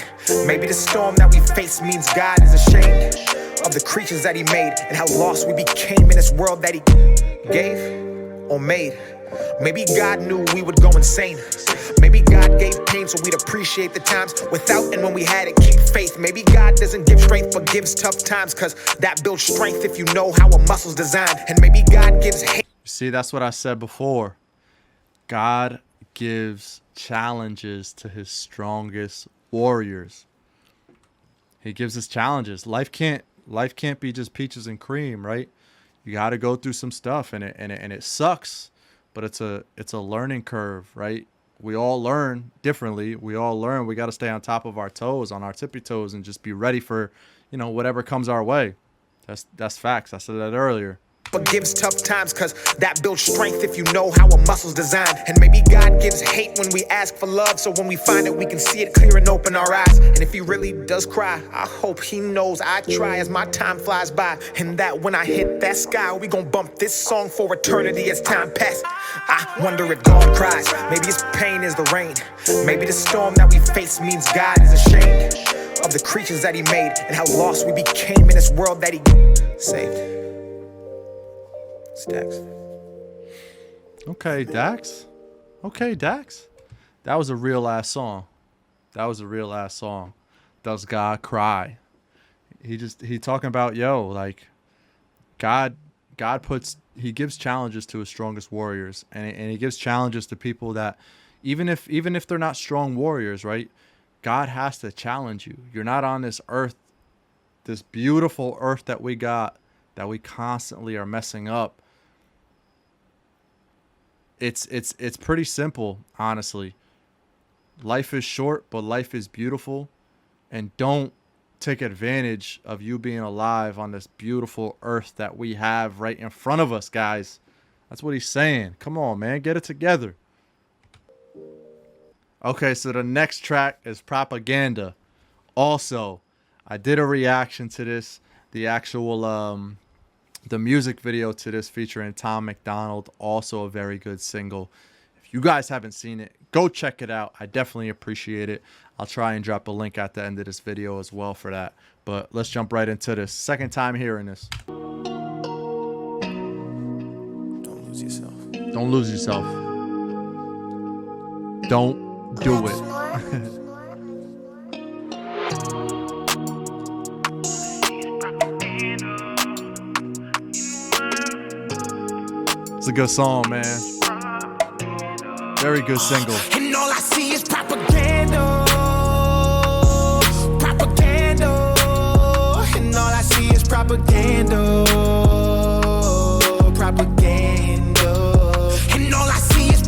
[SPEAKER 2] Maybe the storm that we face means God is ashamed of the creatures that he made and how lost we became in this world that he gave or made. Maybe God knew we would go insane. Maybe God gave pain so we'd appreciate the times without, and when we had it, keep faith. Maybe God doesn't give strength but gives tough times, cause that builds strength if you know how a muscle's designed. And maybe God gives hate.
[SPEAKER 1] See, that's what I said before. God gives challenges to his strongest warriors. He gives us challenges. Life can't be just peaches and cream, right? You got to go through some stuff, and it sucks. But it's a learning curve, right? We all learn differently. We all learn. We got to stay on top of our toes, on our tippy toes, and just be ready for, whatever comes our way. That's facts. I said that earlier.
[SPEAKER 2] But gives tough times, cause that builds strength if you know how a muscle's designed. And maybe God gives hate when we ask for love, so when we find it we can see it clear and open our eyes. And if he really does cry, I hope he knows I try as my time flies by, and that when I hit that sky we gon' bump this song for eternity as time passes. I wonder if God cries. Maybe his pain is the rain. Maybe the storm that we face means God is ashamed of the creatures that he made and how lost we became in this world that he saved. It's Dax.
[SPEAKER 1] Okay, Dax. That was a real ass song. Does God cry? He talking about, God he gives challenges to his strongest warriors, and he gives challenges to people that even if they're not strong warriors, right? God has to challenge you. You're not on this earth, this beautiful earth that we got, that we constantly are messing up. It's pretty simple, honestly. Life is short, but life is beautiful, and don't take advantage of you being alive on this beautiful earth that we have right in front of us, guys. That's what he's saying. Come on, man, get it together. Okay, so the next track is Propaganda. Also, I did a reaction to this, the actual the music video to this featuring Tom McDonald, also a very good single. If you guys haven't seen it, go check it out. I definitely appreciate it. I'll try and drop a link at the end of this video as well for that. But let's jump right into this. Second time hearing this.
[SPEAKER 2] Don't lose yourself.
[SPEAKER 1] Don't lose yourself. Don't do it. It's a good song, man. Very good single.
[SPEAKER 2] And all I see is propaganda. Propaganda. And all I see is propaganda. Propaganda. And all I see is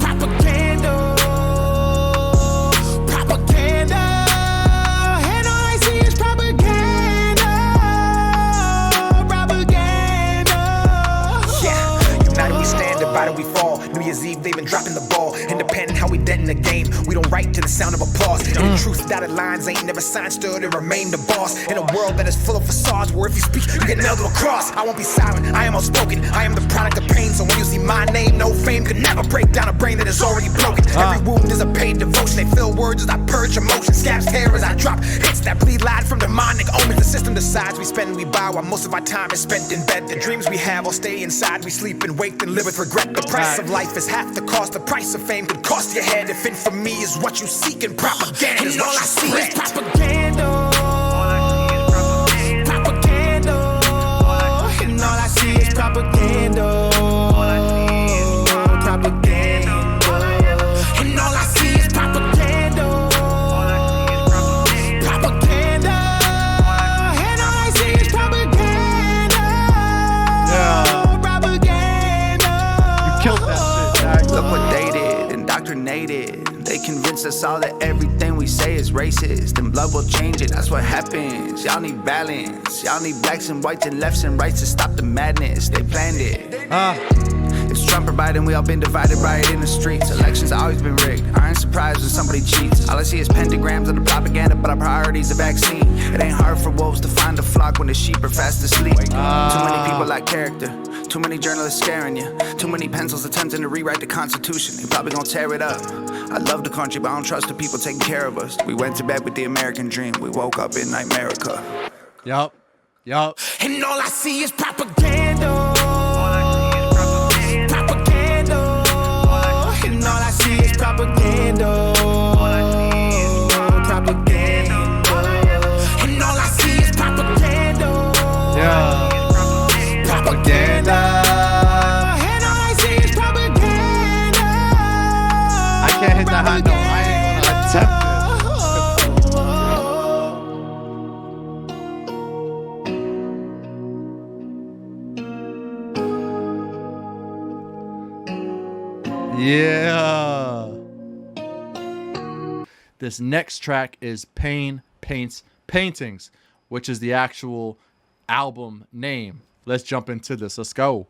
[SPEAKER 2] provided we fall. New Year's Eve, they've been dropping the ball. Independent, how we dead in the game. We don't write to the sound of applause. And the truth, dotted lines ain't never signed, stood and remain the boss. In a world that is full of facades, where if you speak, you get nailed to a cross. I won't be silent, I am outspoken. I am the product of pain, so when you see my name, no fame could never break down a brain that is already broken. Every wound is a paid devotion. They fill words as I purge emotion. Scabs hair as I drop hits that bleed loud from demonic omens. The system decides we spend and we buy, while most of our time is spent in bed. The dreams we have all stay inside. We sleep and wake and live with regret. The price of life is half the cost. The price of fame could cost your head. If infamy is what you seek and propaganda is what you spread. Propaganda. Propaganda. And all I see is propaganda. Propaganda. And all I see is propaganda. Propaganda. And all I see is propaganda.
[SPEAKER 1] Yeah.
[SPEAKER 2] Propaganda.
[SPEAKER 1] You killed that shit, Dax.
[SPEAKER 5] Look what they did, indoctrinated. They convince us all that everything we say is racist, and blood will change it, that's what happens. Y'all need balance. Y'all need blacks and whites and lefts and rights to stop the madness. They planned it. It's Trump or Biden, we all been divided by it in the streets. Elections always been rigged. I ain't surprised when somebody cheats. All I see is pentagrams of the propaganda, but our priority's a vaccine. It ain't hard for wolves to find a flock when the sheep are fast asleep. Too many people lack character. Too many journalists scaring you. Too many pencils attempting to rewrite the Constitution. They probably gonna tear it up. I love the country, but I don't trust the people taking care of us. We went to bed with the American dream. We woke up in Nightmerica.
[SPEAKER 1] Yup.
[SPEAKER 2] And all I see is propaganda. Propaganda. And all I see is propaganda. Propaganda. And all I see is propaganda.
[SPEAKER 1] Yeah. Propaganda.
[SPEAKER 2] And all I see is propaganda.
[SPEAKER 1] I can't hit that high note. I ain't gonna attempt it. Yeah. This next track is Pain Paints Paintings, which is the actual album name. Let's jump into this. Let's go.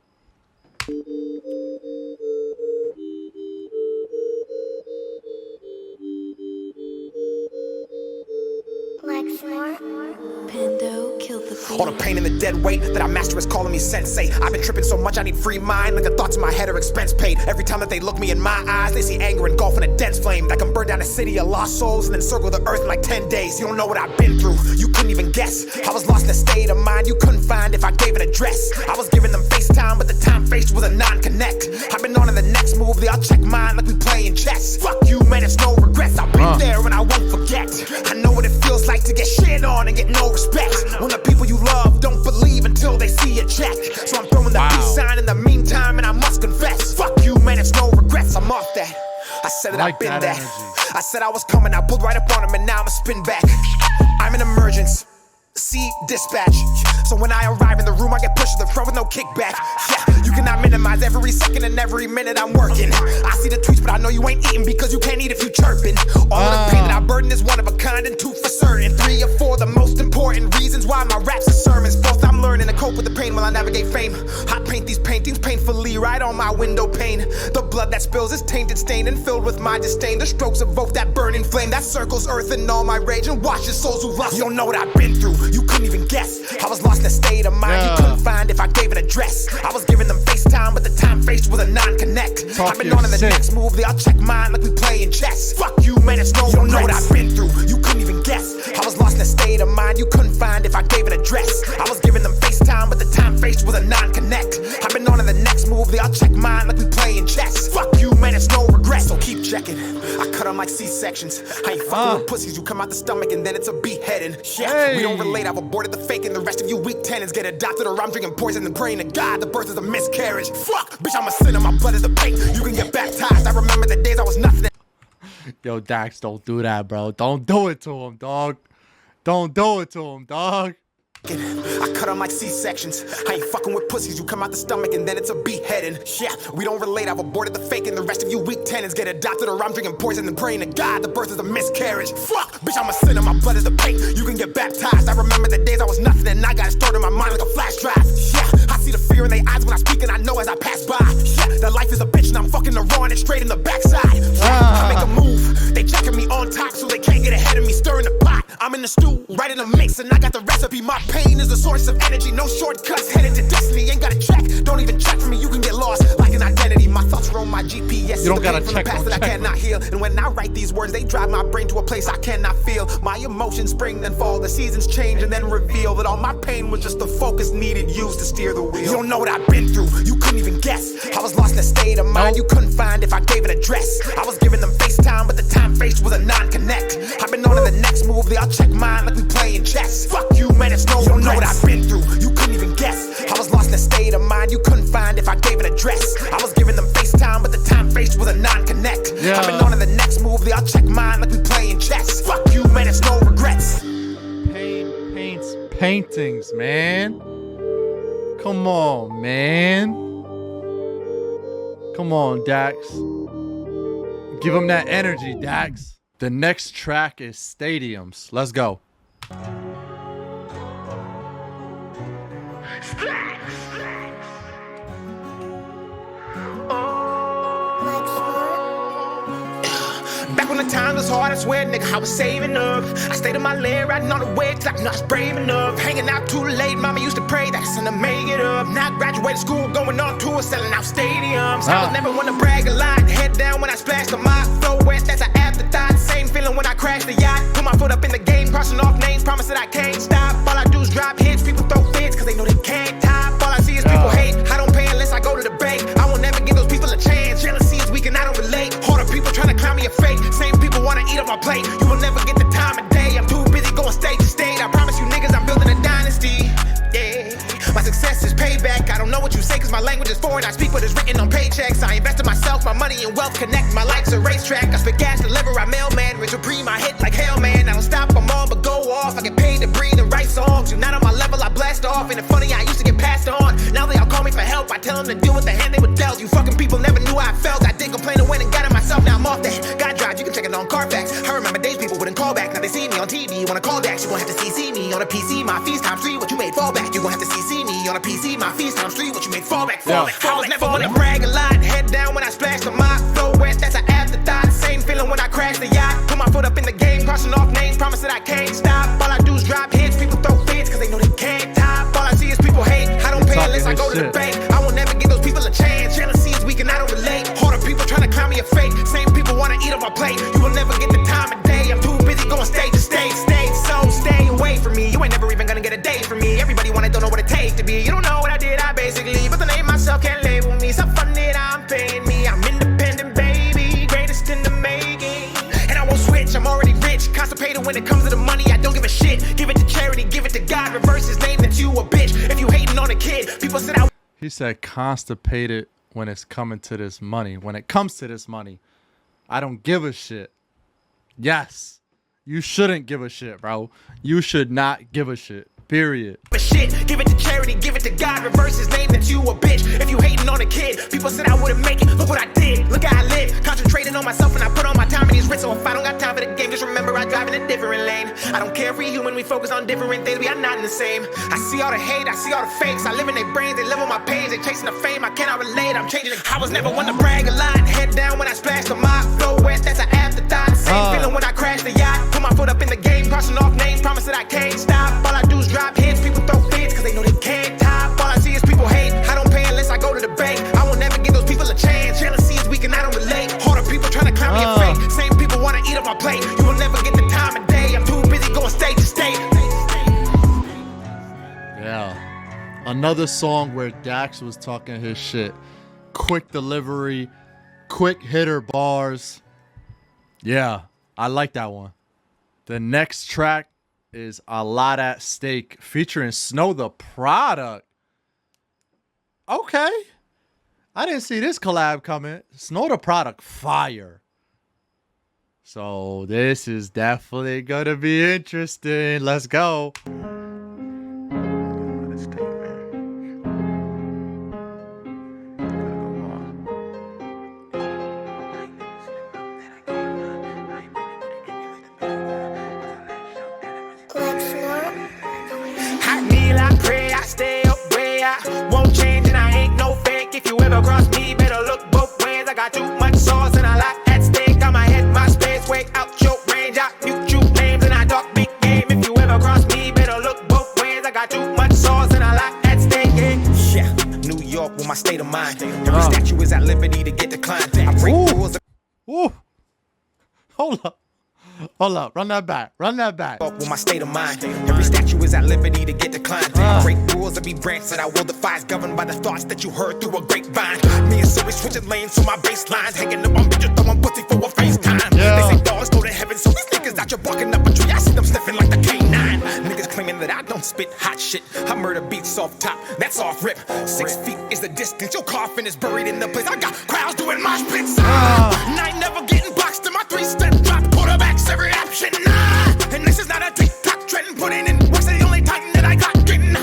[SPEAKER 6] Pando killed the beat.
[SPEAKER 2] All the pain and the dead weight that I master is calling me sensei. I've been tripping so much I need free mind, like the thoughts in my head are expense paid. Every time that they look me in my eyes, they see anger engulfing a dense flame that can burn down a city of lost souls and then circle the earth in like 10 days. You don't know what I've been through, you couldn't even guess. I was lost in a state of mind you couldn't find if I gave an address. I was giving them FaceTime, but the time faced was a non-connect. I've been on to the next move, they all check mine like we playing chess. Fuck you, man, it's no regrets. I'll be there and I won't forget. I know what it feels like to get shit on and get no respect. When the people you love don't believe until they see a check. So I'm throwing the peace sign in the meantime, and I must confess. Fuck you, man, it's no regrets. I'm off that. I said that I've been that. I said I was coming, I pulled right up on him, and now I'm a spin back. I'm an emergence. See, dispatch. So when I arrive in the room, I get pushed to the front with no kickback. Yeah, you cannot minimize every second and every minute I'm working. I see the tweets, but I know you ain't eating because you can't eat if you chirping. All of the pain that I burden is one of a kind and two for certain. 3 or 4 the most important reasons why my raps are sermons. Both I'm learning to cope with the pain while I navigate fame. I paint these paintings painfully right on my window pane. The blood that spills is tainted, stained, and filled with my disdain. The strokes evoke that burning flame that circles earth and all my rage and washes souls who lost. You don't know what I've been through. You couldn't even guess. I was lost in a state of mind you couldn't find if I gave an address. I was giving them FaceTime, but the time faced was a non-connect. I've been on to the next move, they all check mine like we playing chess. Fuck you, man, it's no regrets. You don't know what I've been through, you couldn't even guess. I was lost in a state of mind you couldn't find if I gave an address. I was giving them FaceTime, but the time faced was a non-connect. I've been on to the next move, they all check mine like we playing chess. Fuck you, man, it's no regrets. So keep checking. I cut them like C-sections. I ain't fucking with pussies, you come out the stomach and then it's a beheading. Yeah, we don't relate, I've aborted the fake and the rest of you weak tenants get adopted or I'm drinking poison and praying to God the birth is a miscarriage. Fuck, bitch, I'm a sinner, my blood is the paint. You can get baptized, I remember the days I was nothing.
[SPEAKER 1] Yo, Dax, don't do that, bro. Don't do it to him, dog. Don't do it to him, dog.
[SPEAKER 2] I cut them like C-sections. I ain't fucking with pussies, you come out the stomach and then it's a beheading. Yeah, we don't relate, I've aborted the fake and the rest of you weak tenants get adopted or I'm drinking poison and praying to God the birth is a miscarriage. Fuck, bitch, I'm a sinner, my blood is the paint. You can get baptized, I remember the days I was nothing and I got it stored in my mind like a flash drive. Yeah, I see the fear in their eyes when I speak and I know as I pass by. Yeah, that life is a on it straight in the backside. I make a move, they checking me on top so they can't get ahead of me, stirring the pot. I'm in the stew, right in the mix, and I got the recipe. My pain is a source of energy, no shortcuts, headed to destiny. Ain't gotta check, don't even check for me, you can get lost like an identity. My thoughts are on my GPS.
[SPEAKER 1] You don't gotta check,
[SPEAKER 2] the past that I cannot heal. And when I write these words, they drive my brain to a place I cannot feel. My emotions spring then fall, the seasons change and then reveal that all my pain was just the focus needed used to steer the wheel. You don't know what I've been through, you couldn't even guess. I was lost in a state of mind you couldn't find if I gave an address. I was giving them FaceTime, but the time faced was a non-connect. I've been on to the next move, they all check mine like we playing chess. Fuck you, man, it's no. You don't know what I've been through, you couldn't even guess. I was lost in a state of mind you couldn't find if I gave an address. I was giving them FaceTime, but the time faced was a non-connect.
[SPEAKER 1] Yeah.
[SPEAKER 2] I've been on to the next move, they all check mine like we playing chess. Fuck you, man, it's no regrets.
[SPEAKER 1] Pain paints paintings, man. Come on, man. Come on, Dax. Give him that energy, Dax. The next track is Stadiums. Let's go.
[SPEAKER 2] Back when the time was hard, I swear, nigga, I was saving up. I stayed in my lane, riding on the wave, cause I know I was brave enough. Hanging out too late, mama used to pray that son to make it up. Now I graduated school, going on tour, selling out stadiums. I was never one to brag a lot. Head down when I splashed the mob. Flow west, that's an afterthought. Same feeling when I crashed the yacht. Put my foot up in the game, crossing off names, promise that I can't stop. All I do is drop hits, people throw fits, cause they know they can't top. All I see is people hate, I don't pay unless I go to the bank. I will never give those people a chance. Jealousy is weak and I don't relate. Harder people trying to clown me a fake. Same people wanna eat on my plate. You will never get the time of day. I'm too busy going state to state. I promise you niggas I'm building a dynasty. Yeah, my success is payback. I don't know what you say cause my language is foreign. I speak what is written on paychecks. I invest in myself, my money and wealth connect. My life's a racetrack. I spit gas, deliver, I mailman. Rich supreme, I hit like hell, man. I don't stop, I'm on, but go off. I get paid to breathe and write songs. You're not on my level, I blast off. Ain't it funny, I used to get passed on. Now they all call me for help. I tell them to deal with the hand they were dealt. You fucking people never knew how I felt. I did complain and went and got it myself. Now I'm off that. God drive, you can check it on Carfax. I remember days people wouldn't call back. Now they see me on TV. You wanna call Dax, you gon' have to CC me on a PC. My fees times 3, what you made fall back. You gon' have to CC me on a PC. My fees times 3, what you made fall back. I was never one to brag a lot. Head down when I splashed the mob. Flow west, that's an afterthought. Same feeling when I crashed the yacht. Put my foot up in the game, crossing off names, promise that I can't stop. All I do is drop hits, people throw fits, cause they know they can't top. All I see is people hate, I don't pay unless I go to the bank. I will never give those people a chance. Jealousy is weak and I don't relate. Harder people trying to clown me a fake. Same people wanna eat on my plate. You will never get the time of day. I'm too busy going state to state, so stay away from me. You ain't never even gonna get a day from me. Everybody wanna don't know what it takes to be. You don't know what I did, I basically. But the name myself can't label me. So fun that I'm paying me. I'm independent, baby. Greatest in the making. And I won't switch, I'm already rich. Constipated when it comes to the money, I don't give a shit. Give it to charity, give it to God. Reverse his name, that's you a bitch. If you hating on a kid, people said I.
[SPEAKER 1] He said constipated when it's coming to this money. When it comes to this money, I don't give a shit. Yes, you shouldn't give a shit, bro. You should not give a shit. Period.
[SPEAKER 2] But shit, give it to charity, give it to God. Reverse his name, that's you a bitch. If you hating on a kid, people said I wouldn't make it. Look what I did, look how I live. Concentrating on myself and I put on my time in these writs. So if I don't got time for the game, just remember I drive in a different lane. I don't care if we human, we focus on different things. We are not in the same. I see all the hate, I see all the fakes. I live in their brains, they live on my page. They chasing the fame, I cannot relate. I'm changing it. I was never one to brag a lot. Head down when I splashed the mob. Flow west, that's an afterthought. Same feeling when I crashed the yacht. Put my foot up in the game, crossing off names, promise that I can't stop. All I do is drop hits, people throw fits, cause they know they can't top. All I see is people hate, I don't pay unless I go to the bank. I will never give those people a chance. Jealousy is weak and I don't relate. Harder people trying to clown me a fake. Same people wanna eat on my plate. You will never get the time of day. I'm too busy going state to state.
[SPEAKER 1] Yeah. Another song where Dax was talking his shit. Quick delivery, quick hitter bars. Yeah, I like that one. The next track is A Lot at Stake featuring Snow the Product. Okay. I didn't see this collab coming. Snow the Product, fire. So this is definitely gonna be interesting. Let's go.
[SPEAKER 2] Won't change and I ain't no fake. If you ever cross me, better look both ways. I got too much Every statue is at liberty to get declined. I break rules.
[SPEAKER 1] Ooh. Hold up. Hold up. Run that back. Run that back.
[SPEAKER 2] With my state of mind. Every statue is at liberty to get declined. I break rules, every branch that I will defy is governed by the thoughts that you heard through a grapevine. Me and Siri switching lanes to my baselines. Hanging up on bitches, throwing pussy for a FaceTime. They say dogs go to heaven, so these niggas out here barking up a tree. I see them sniffing like the K9. Niggas claiming that I don't spit hot shit. I murder beats off top, that's off rip. 6 feet is the distance. Your coffin is buried in the place. I got crowds doing mosh pits. And I ain't never getting boxed in my 3-step drop. Quarterbacks every option. And this is not a TikTok trend. Putting in work's the only time that I got getting.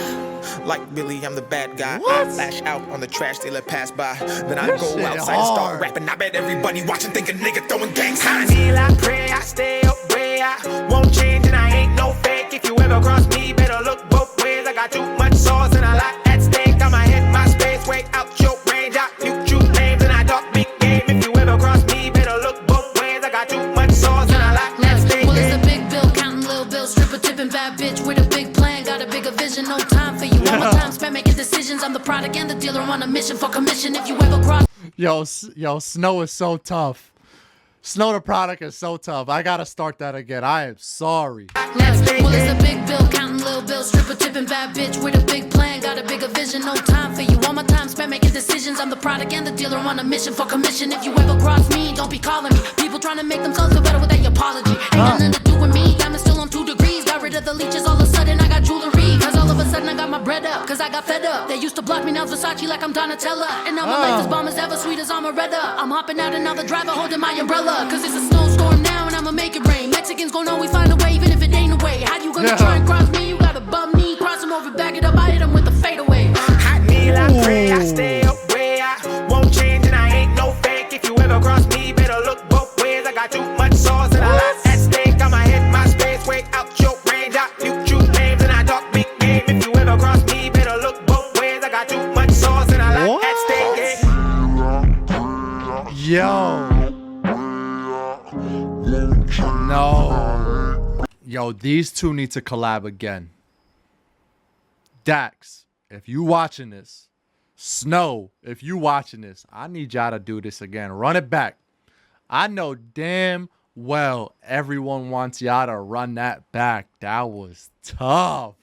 [SPEAKER 2] Like Billy, I'm the bad guy. I flash out on the trash they let pass by. Then I go outside and start rapping. I bet everybody watching think a nigga throwing gang signs. I kneel, I pray, I stay up way. I won't change and I ain't no fake. If you ever cross me, better look both ways. I got too much sauce and a lot at stake. I'ma hit my space, way out your range. I mute you names and I talk big game. If you ever cross me, better look both ways. I got too much sauce and a lot at stake.
[SPEAKER 6] Well, it's a big bill, counting little bills, stripper tipping bad bitch with a big plan. Got a bigger vision, no time for you. All my time spent making decisions. I'm the product and the dealer. I'm on a mission for commission. If you ever cross.
[SPEAKER 1] Yo, Snow is so tough. Snow the product is so tough. I gotta start that again. I am sorry.
[SPEAKER 6] Well, it's a big bill, counting little bills, stripper tipping bad bitch with a big plan. Got a bigger vision, no time for you. All my time spent making decisions. I'm the product and the dealer. I'm on a mission for commission. If you ever cross me, don't be calling me. People trying to make themselves feel better with their apology. Ain't nothing to do with me. Diamond still on 2 degrees. Got rid of the leeches. All of a sudden I got jewelry. Cause all of a sudden I got my bread up. Cause I got fed up. They used to block me, now it's Versace like I'm Donatella. And now my life is bomb as ever, sweet as Amaretta. I'm hopping out and now the driver holding my umbrella. Cause it's a snowstorm now and I'ma make it rain. Mexicans gon' know we find a way even if it ain't a way. How you gonna try and cross me? You gotta bum me. Cross him over, back it up, I hit him with the fadeaway.
[SPEAKER 2] I kneel, I pray, I stay up way. I won't change and I ain't no fake. If you ever cross me, better look both ways. I got too much sauce and a lot at stake. I'ma hit my space, way out your range. I mute you names and I talk big game. If you ever cross me, better look both ways. I got too much sauce and a lot at stake.
[SPEAKER 1] Yo. No. Yo, these two need to collab again. Dax, if you watching this, Snow, if you watching this, I need y'all to do this again. Run it back. I know damn well everyone wants y'all to run that back. That was tough.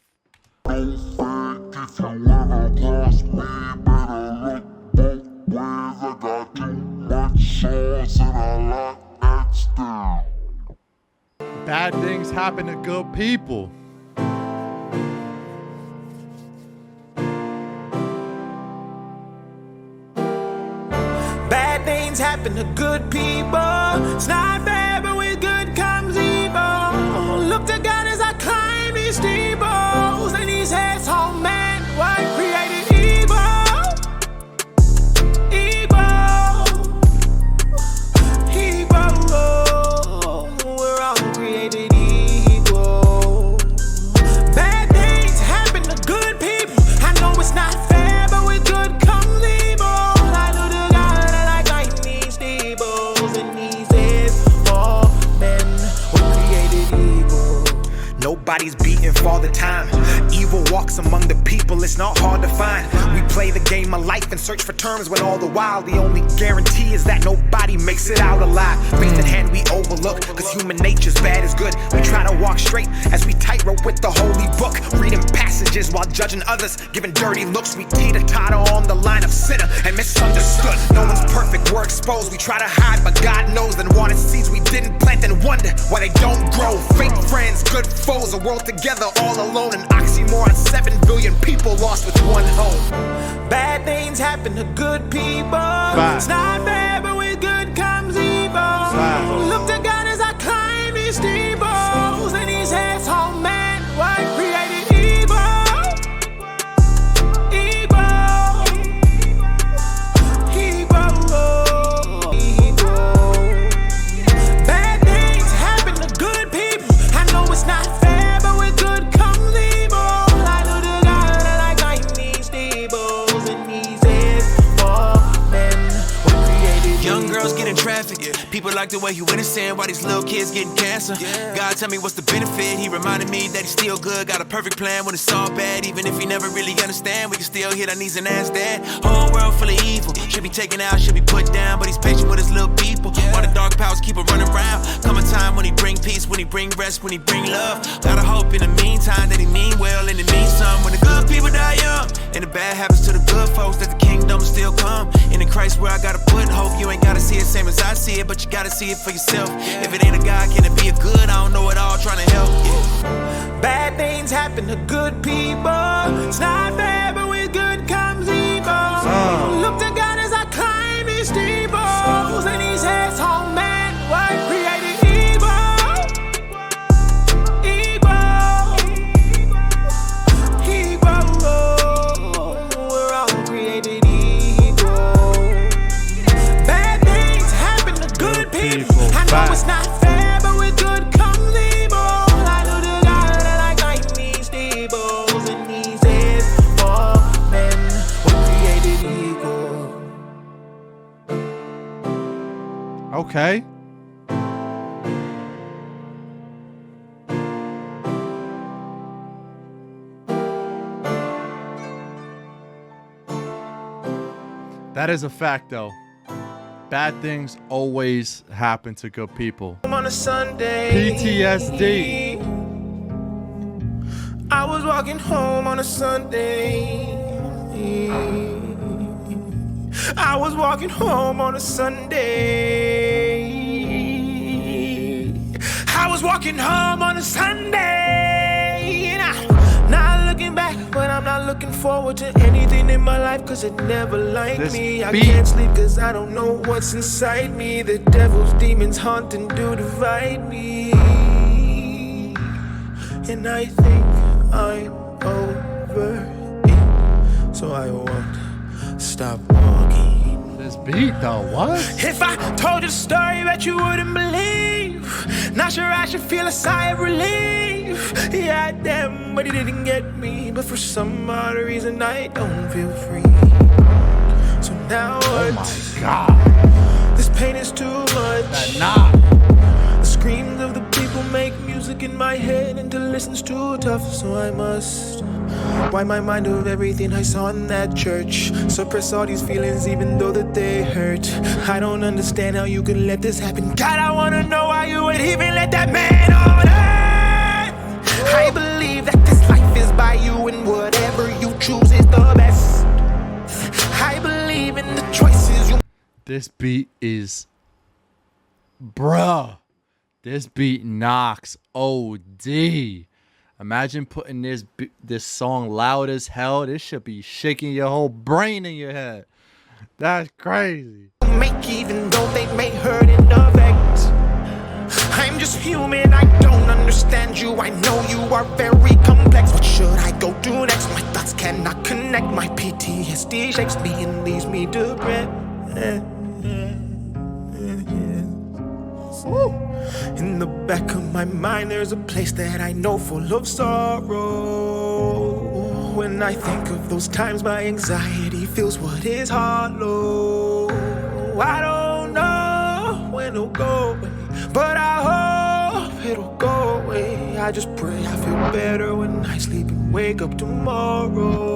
[SPEAKER 1] Bad things happen to good people.
[SPEAKER 2] Bad things happen to good people. It's not fair, but with good comes evil. Look to God as I climb these steeples. And these heads, oh man, what created evil? Evil. We're all created equal. Bad things happen to good people. I know it's not fair, but with good comes evil. I know the God that I climb these steeples. And these heads, all men were created evil. Nobody's beaten for the time. Evil walks among the people, it's not hard to find. We play the game of life and search for terms when all the while the only guarantee is that nobody makes it out alive. Faith in hand we overlook, cause human nature's bad is good. We try to walk straight as we tightrope with the holy book. Reading passages while judging others, giving dirty looks. We teeter-totter on the line of sinner and misunderstood. No one's perfect, we're exposed. We try to hide, but God knows that water seeds we didn't plant and wonder why they don't grow. Fake friends, good foes, a world together all alone. An oxymoron, 7 billion people lost with one home. Bad things happen to good people. It's not fair, but with good comes evil. Look to God as I climb these steeples. And these heads, oh man, what created evil? Bad things happen to good people. I know it's not fair, but with good comes evil. I know the God that I climb these steeples. And these heads, oh men, were created
[SPEAKER 7] People like the way you innocent, why these little kids getting cancer. God tell me what's the benefit. He reminded me that he's still good, got a perfect plan when it's all bad. Even if he never really understand, we can still hit our knees and ask that. Whole world full of evil, should be taken out, should be put down, but he's patient with his little people. While the dark powers keep on running around. Come a time when he bring peace, when he bring rest, when he bring love. Gotta hope in the meantime that he mean well and it means something. When the good people die young and the bad happens to the good folks, that the kingdom still come. In the Christ where I gotta put hope. You ain't gotta see it same as I see it, but you gotta see it for yourself. If it ain't a God, can it be a good? I don't know it all, trying to help.
[SPEAKER 2] Bad things happen to good people. It's not fair, but with good comes evil. Look to God as I climb these steeples, and he says, "Oh man, what created evil? We're all created evil. Bad things happen to good people. I know it's not fair, but with good comes evil. I know the God that I climb these steeples, and he says, "Oh men, were created equal."
[SPEAKER 1] Okay. That is a fact, though. Bad things always happen to good people.
[SPEAKER 2] On a Sunday,
[SPEAKER 1] PTSD.
[SPEAKER 2] I was walking home on a Sunday. I was walking home on a Sunday. I was walking home on a Sunday. And I'm not looking back, but I'm not looking forward to anything in my life, cause it never liked
[SPEAKER 1] This
[SPEAKER 2] me. I
[SPEAKER 1] beat.
[SPEAKER 2] can't sleep cause I don't know what's inside me. The devil's demons haunt and do divide me. And I think I'm over it, so I won't stop walking.
[SPEAKER 1] This beat, though, what?
[SPEAKER 2] If I told you the story, bet you wouldn't believe. Not sure I should feel a sigh of relief. Yeah, damn, but he didn't get me. But for some odd reason, I don't feel free. So now what?
[SPEAKER 1] Oh my God.
[SPEAKER 2] This pain is too much.
[SPEAKER 1] That knock.
[SPEAKER 2] The screams of the people make music in my head, and to listen's too tough, so I must wipe my mind of everything I saw in that church. Suppress all these feelings even though that they hurt. I don't understand how you could let this happen. God, I wanna know why you would even let that man on earth. I believe that this life is by you, and whatever you choose is the best. I believe in the choices you.
[SPEAKER 1] This beat is... Bruh. This beat knocks OD. Imagine putting this song loud as hell. This should be shaking your whole brain in your head. That's crazy.
[SPEAKER 2] Make even though they may hurt and affect. I'm just human, I don't understand you. I know you are very complex. What should I go do next? My thoughts cannot connect. My PTSD shakes me and leaves me depressed. In the back of my mind, there's a place that I know full of sorrow. When I think of those times, my anxiety feels what is hollow. I don't know when it'll go away, but I hope it'll go away. I just pray I feel better when I sleep and wake up tomorrow.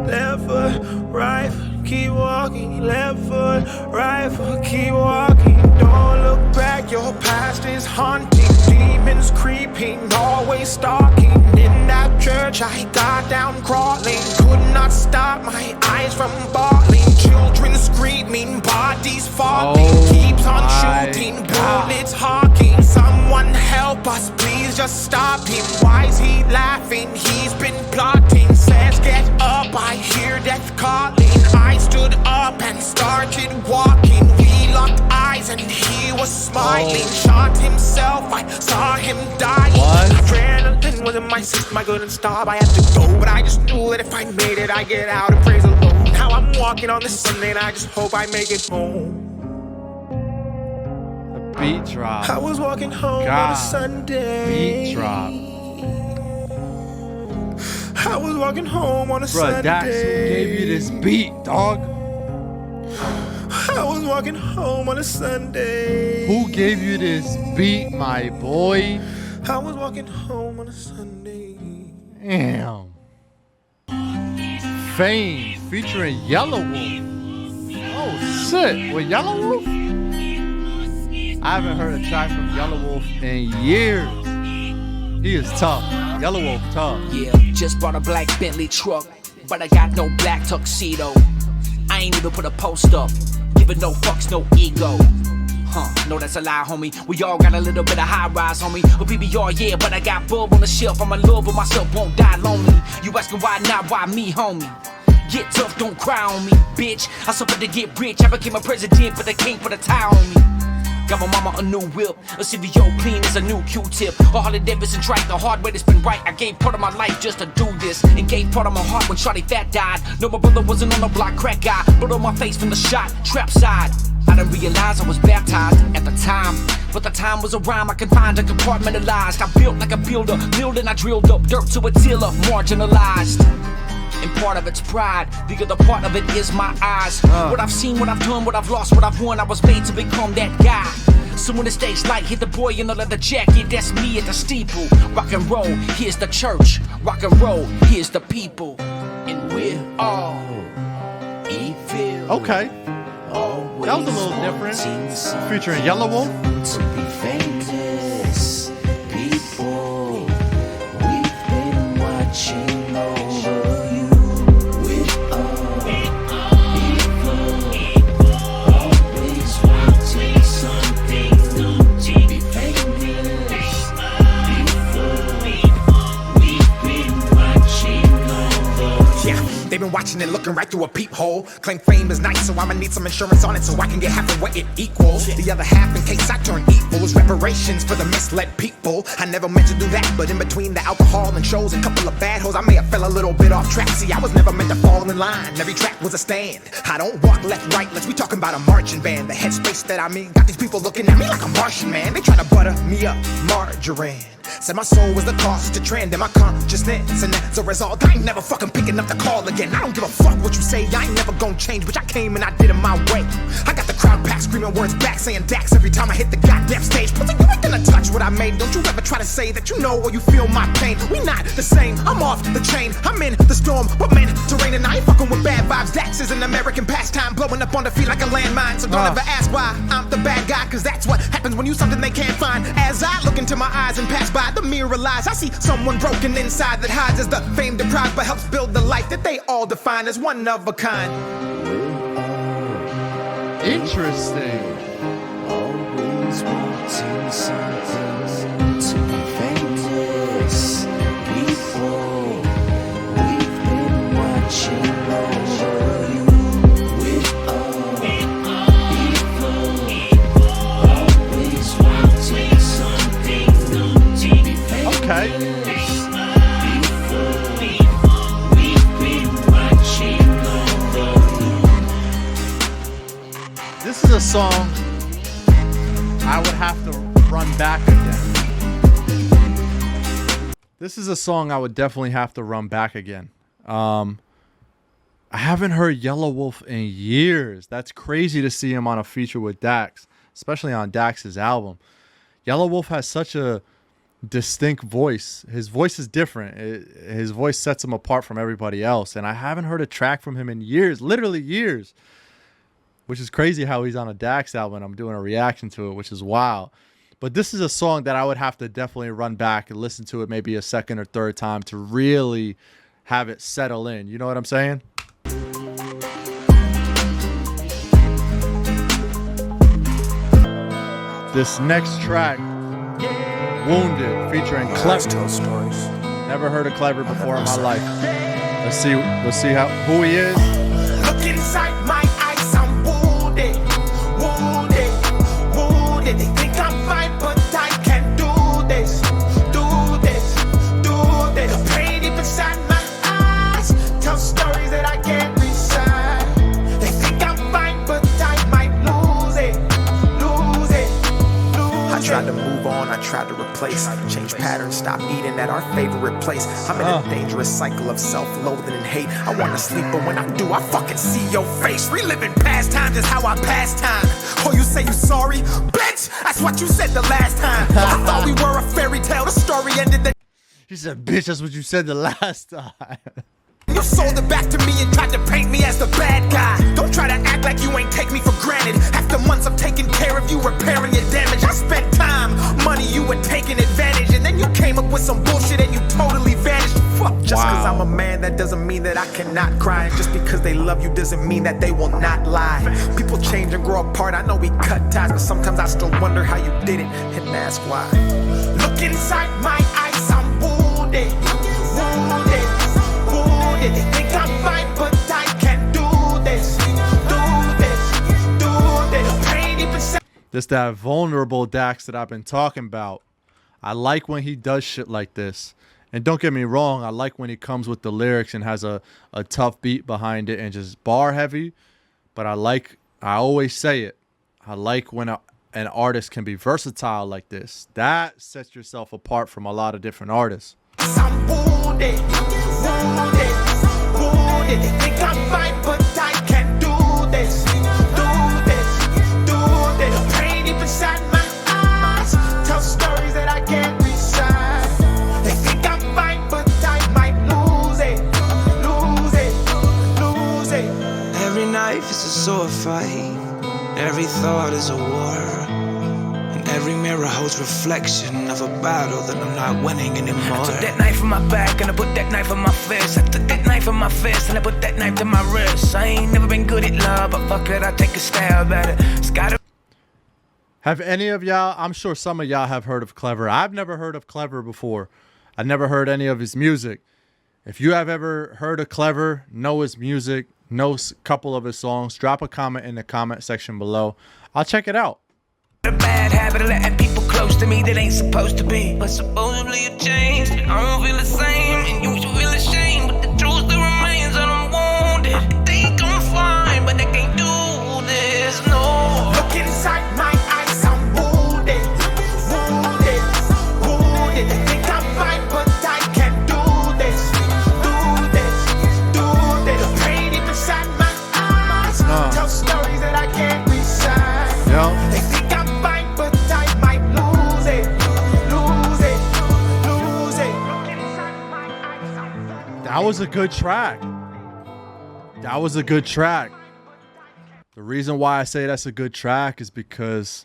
[SPEAKER 2] Left foot, right foot, keep walking. Left foot, right foot, keep walking. Don't look back, your past is haunting. Demons creeping, always stalking. In that church, I got down crawling. Could not stop my eyes from bawling. Children screaming, bodies falling. Keeps on shooting, bullets hawking. Someone help us, please just stop him. Why is he laughing? He's been plotting. Says get up, I hear death calling. I stood up and started walking. We locked eyes and he was smiling. Shot himself, I saw him dying. Adrenaline was in my system, I couldn't stop. I had to go, but I just knew that if I made it, I'd get out and praise the Lord. Now I'm walking on this Sunday and I just hope I make it home.
[SPEAKER 1] The beat drop.
[SPEAKER 2] I was walking home on a Sunday.
[SPEAKER 1] Beat drop.
[SPEAKER 2] I was walking home on a Sunday.
[SPEAKER 1] Bruh, Dax, who gave you this beat, dog?
[SPEAKER 2] I was walking home on a Sunday.
[SPEAKER 1] Who gave you this beat, my boy?
[SPEAKER 2] I was walking home on a Sunday.
[SPEAKER 1] Damn. Fame featuring Yellow Wolf. Oh shit, with Yellow Wolf? I haven't heard a track from Yellow Wolf in years. He is tough. Yellow Wolf tough.
[SPEAKER 8] Yeah, just bought a black Bentley truck, but I got no black tuxedo. I ain't even put a post up, giving no fucks, no ego. No, that's a lie, homie. We all got a little bit of high rise, homie. A BBR, yeah, but I got bub on the shelf. I'm in love with myself, won't die lonely. You asking why not, why me, homie? Get tough, don't cry on me, bitch. I suffered to get rich, I became a president, but I can't put a tie on me. Got my mama a new whip, a CVO clean as a new Q-tip. A Harley Davidson trike, the hard way that's been right. I gave part of my life just to do this, and gave part of my heart when Shawty Fat died. No, my brother wasn't on the block, crack guy. Blood on my face from the shot, trap side. I didn't realize I was baptized at the time, but the time was a rhyme I confined and compartmentalized. I built like a builder, building I drilled up dirt to a tiller, marginalized. And part of it's pride, the other part of it is my eyes. What I've seen, what I've done, what I've lost, what I've won, I was made to become that guy. So when the stage light hit the boy in the leather jacket, that's me at the steeple. Rock and roll, here's the church. Rock and roll, here's the people. And we're all evil.
[SPEAKER 1] Okay. That was a little different. Featuring Yellow Wolf.
[SPEAKER 8] To be famous, people, we've been watching over you. We're all evil, always wanting something new. To be famous, people, we've been watching over you.
[SPEAKER 2] Yeah, they've been watching and looking right through a peephole. Claim fame is nice, so I'ma need some insurance on it so I can get half of what it equals. The other half, in case I turn evil, is reparations for the misled people. I never meant to do that, but in between the alcohol and shows and couple of bad hoes, I may have fell a little bit off track. See, I was never meant to fall in line. Every track was a stand. I don't walk left, right, let's be talking about a marching band. The headspace that I'm in got these people looking at me like a Martian, man. They tryna butter me up, margarine. Said my soul was the cause to trend in my consciousness, and as a result, I ain't never fucking picking up the call again. I don't give a fuck what you say, I ain't never gonna change, bitch. I came and I did it my way. I got the crowd packed, screaming words back, saying Dax every time I hit the goddamn stage. Pussy, you ain't gonna touch what I made. Don't you ever try to say that you know or you feel my pain. We not the same, I'm off the chain. I'm in the storm, but man, terrain, and I ain't fucking with bad vibes. Dax is an American pastime, blowing up on the feet like a landmine. So don't ever ask why I'm the bad guy, cause that's what happens when you something they can't find. As I look into my eyes and pass by the mirror lies, I see someone broken inside that hides as the fame deprived, but helps build the life that they all define as one of a kind.
[SPEAKER 1] Interesting.
[SPEAKER 8] Always wanting something to be famous. People, we've been watching over you. We're all evil, always wanting something new to be famous.
[SPEAKER 1] Okay. This is a song I would have to run back again. This is a song I would definitely have to run back again. I haven't heard Yellow Wolf in years. That's crazy to see him on a feature with Dax, especially on Dax's album. Yellow Wolf has such a distinct voice. His voice is different. His voice sets him apart from everybody else. And I haven't heard a track from him in years, literally years. Which is crazy how he's on a Dax album. I'm doing a reaction to it, which is wild. But this is a song that I would have to definitely run back and listen to it maybe a second or third time to really have it settle in. You know what I'm saying? This next track, Wounded, featuring Clever.
[SPEAKER 2] Tell stories.
[SPEAKER 1] Never heard of Clever before in my life. Let's see who he is.
[SPEAKER 2] Look inside my eyes, I'm wounded, wounded, wounded. They think I'm fine, but I can't do this, do this, do this. The pain deep inside my eyes tell stories that I can't recite. They think I'm fine, but I might lose it, lose it, lose it. I tried to move on, I tried to replace face. Change patterns, stop eating at our favorite place. I'm in a dangerous cycle of self-loathing and hate. I wanna sleep, but when I do, I fucking see your face. Reliving past times is how I pass time. Oh, you say you sorry? Bitch, that's what you said the last time. I thought we were a fairy tale, the story ended the...
[SPEAKER 1] She said, bitch, that's what you said the last time.
[SPEAKER 2] You sold it back to me and tried to paint me as the bad guy. Don't try to act like you ain't take me for granted. After months of taking care of you, repairing your damage, I spent time, money, you were taking advantage. And then you came up with some bullshit and you totally vanished. Fuck, just cause I'm a man, that doesn't mean that I cannot cry. And just because they love you doesn't mean that they will not lie. People change and grow apart, I know we cut ties, but sometimes I still wonder how you did it and ask why. Look inside my eyes, I'm wounded, wounded. They think I'm fine, but I can't do this.
[SPEAKER 1] This that vulnerable Dax that I've been talking about. I like when he does shit like this. And don't get me wrong, I like when he comes with the lyrics and has a tough beat behind it and just bar heavy. But I always say it, I like when an artist can be versatile like this. That sets yourself apart from a lot of different artists.
[SPEAKER 2] I'm wounded, wounded. They think I'm fine, but I can't do this. The pain deep inside my eyes tell stories that I can't recite. They think I'm fine, but I might lose it.
[SPEAKER 3] Every knife is a sword fight. Every thought is a war. Every mirror holds reflection of a battle that I'm not winning anymore. I took that knife in my back and I put that knife in my fist. I took that knife in my fist and I put that knife to my wrist. I ain't never been good at love, but fuck it, I take a stab at it. It's gotta...
[SPEAKER 1] Have any of y'all, I'm sure some of y'all have heard of Clever. I've never heard of Clever before. I've never heard any of his music. If you have ever heard of Clever, know his music, know a couple of his songs, drop a comment in the comment section below. I'll check it out.
[SPEAKER 3] A bad habit of letting people close to me that ain't supposed to be. But supposedly you changed. I don't feel the same, and you should feel ashamed. But the truth still remains that I'm wounded. They think I'm fine, but they can't do this, no.
[SPEAKER 2] Look inside my eyes, I'm wounded, wounded. They think I'm fine, but I can't do this. The pain deep inside my eyes tell stories that I can't recite. They think I'm fine, but I might lose it.
[SPEAKER 1] That was a good track. That was a good track. The reason why I say that's a good track is because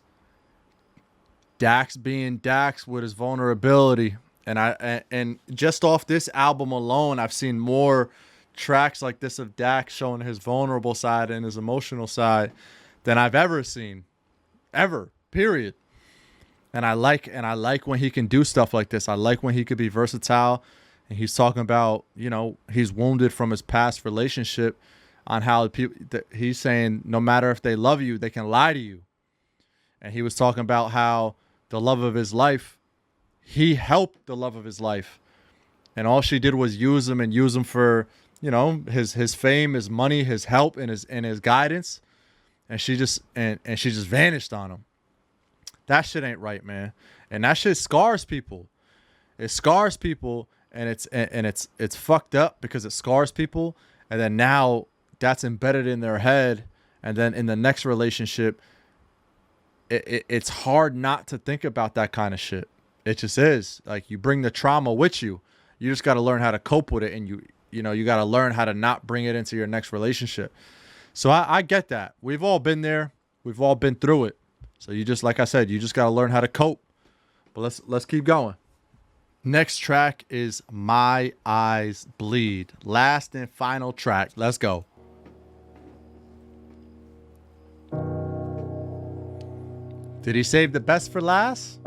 [SPEAKER 1] Dax being Dax with his vulnerability, and just off this album alone, I've seen more tracks like this of Dax showing his vulnerable side and his emotional side than I've ever seen. Ever, period. And I like when he can do stuff like this. I like when he could be versatile, and he's talking about, you know, he's wounded from his past relationship, on how he's saying no matter if they love you, they can lie to you. And he was talking about how the love of his life, he helped the love of his life, and all she did was use him for, you know, his fame, his money, his help, and his guidance. And she just vanished on him. That shit ain't right, man. And that shit scars people. It scars people, and it's fucked up because it scars people. And then now that's embedded in their head. And then in the next relationship, it's hard not to think about that kind of shit. It just is. Like, you bring the trauma with you. You just got to learn how to cope with it, and you got to learn how to not bring it into your next relationship. So I get that. We've all been there. We've all been through it. So you just, like I said, you just got to learn how to cope. But let's keep going. Next track is My Eyes Bleed. Last and final track. Let's go. Did he save the best for last?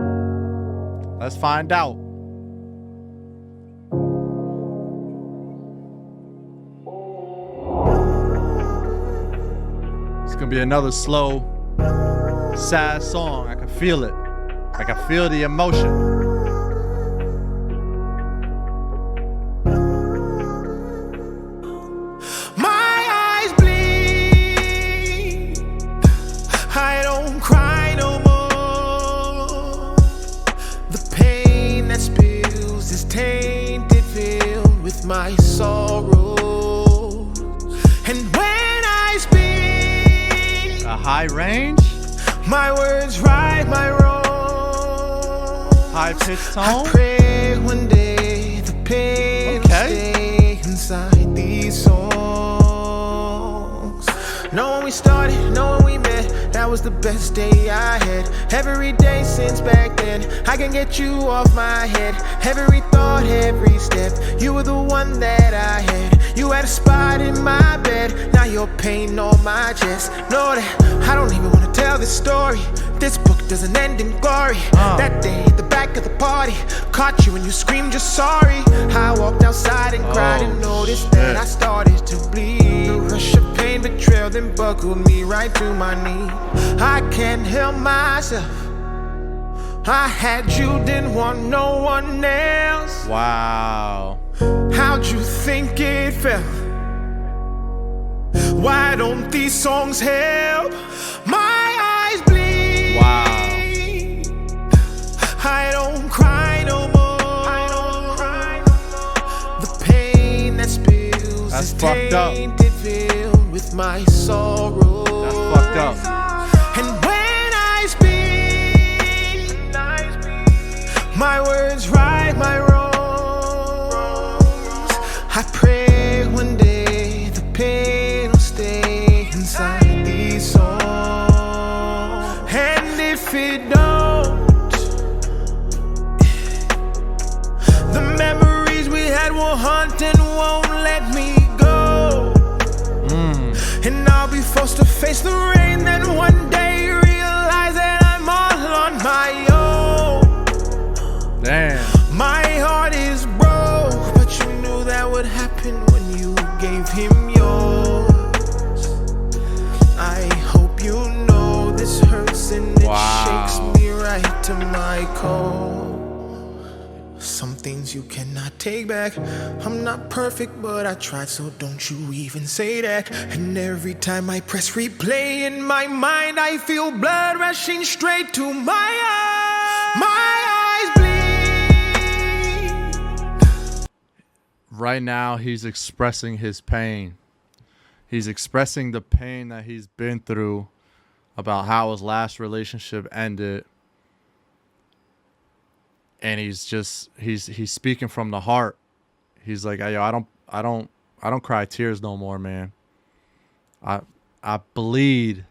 [SPEAKER 1] Let's find out. It's gonna be another slow, sad song. I can feel it. I can feel the emotion.
[SPEAKER 2] I don't cry no more. The pain with my sorrow. And when I speak,
[SPEAKER 1] A high range,
[SPEAKER 2] my words right my wrong.
[SPEAKER 1] high pitched
[SPEAKER 2] I
[SPEAKER 1] tone.
[SPEAKER 2] pray one day the pain will stay inside these songs. Know when we started, know when we met, that was the best day I had. Every day since back then, I can get you off my head. Every thought, every step, you were the one that I had. You had a spot in my bed, now your pain on my chest. Know that I don't even wanna tell this story. This book doesn't end in glory. That day at the back of the party, caught you and you screamed you're sorry. I walked outside and cried and noticed that I started to bleed. The rush of pain, betrayal, then buckled me right to my knee. I can't help myself. I had you, didn't want no one else.
[SPEAKER 1] Wow.
[SPEAKER 2] How'd you think it felt? Why don't these songs help? My eyes bleed.
[SPEAKER 1] Wow.
[SPEAKER 2] I don't cry no more. The pain that spills
[SPEAKER 1] That's
[SPEAKER 2] is
[SPEAKER 1] fucked up.
[SPEAKER 2] tainted, filled with my sorrow.
[SPEAKER 1] That's fucked up.
[SPEAKER 2] And when I speak, my words right my wrongs. I pray one day the pain will stay inside these songs. And if it don't, the memories we had will haunt and won't let me go. And I'll be forced to face the rain, then one day realize that I'm all on my own.
[SPEAKER 1] Damn.
[SPEAKER 2] My heart is broke, but you knew that would happen when you gave him yours. I hope you know this hurts and it shakes me right to my core. Some things you cannot take back. I'm not perfect, but I tried, so don't you even say that. And every time I press replay in my mind, I feel blood rushing straight to my eyes. My eyes bleed.
[SPEAKER 1] Right now, he's expressing his pain. He's expressing the pain that he's been through about how his last relationship ended. And he's speaking from the heart. He's like, yo, I don't cry tears no more, man. I bleed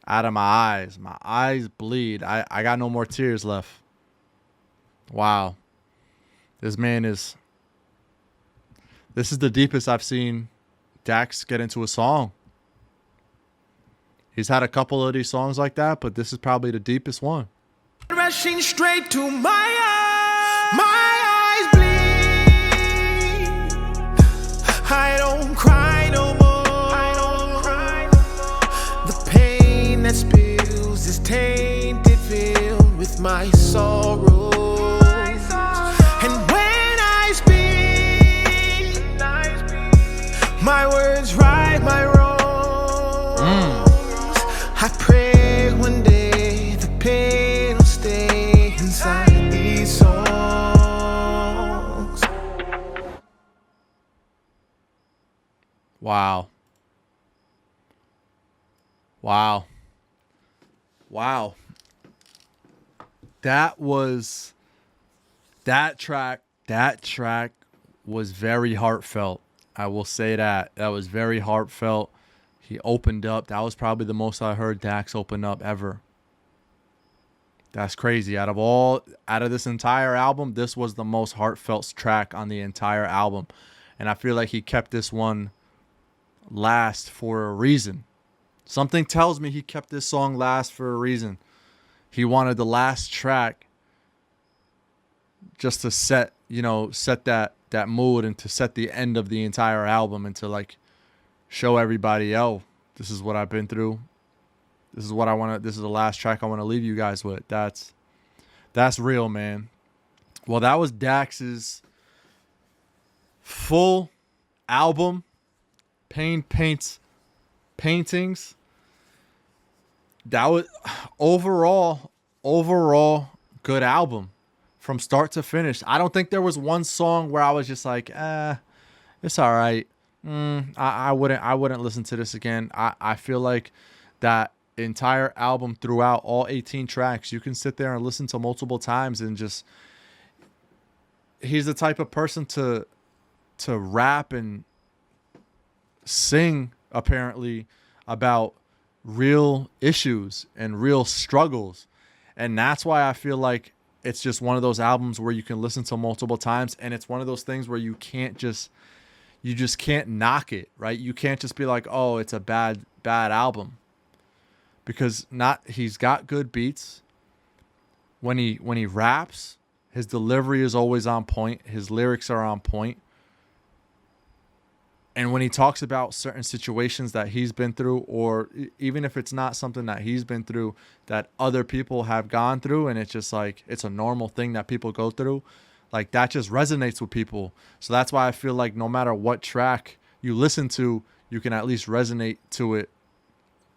[SPEAKER 1] out of my eyes. My eyes bleed. I got no more tears left. Wow. This is the deepest I've seen Dax get into a song. He's had a couple of these songs like that, but this is probably the deepest one.
[SPEAKER 2] Rushing straight to my eyes. My eyes bleed. I don't cry no more. The pain that spills is tainted, filled with my sorrow. And when I speak, my words right my wrongs. I pray one day the pain will stay inside these songs.
[SPEAKER 1] Wow. Wow. Wow. That track was very heartfelt. I will say that. That was very heartfelt. He opened up. That was probably the most I heard Dax open up ever. That's crazy. Out of this entire album, this was the most heartfelt track on the entire album. And I feel like he kept this one last for a reason. Something tells me he kept this song last for a reason. He wanted the last track just to set that mood and to set the end of the entire album and to like show everybody, yo, this is what I've been through. This is what I want to, this is the last track I want to leave you guys with. That's real, man. Well, that was Dax's full album, Pain Paints Paintings. That was overall good album from start to finish. I don't think there was one song where I was just like, It's all right. I wouldn't listen to this again. I feel like that entire album throughout all 18 tracks, you can sit there and listen to multiple times and just, he's the type of person to rap and sing apparently about real issues and real struggles. And that's why I feel like it's just one of those albums where you can listen to multiple times, and it's one of those things where you just can't knock it, right? You can't just be like, "Oh, it's a bad album." Because he's got good beats. When he raps, his delivery is always on point. His lyrics are on point. And when he talks about certain situations that he's been through, or even if it's not something that he's been through, that other people have gone through, and it's just like, it's a normal thing that people go through, like that just resonates with people. So that's why I feel like no matter what track you listen to, you can at least resonate to it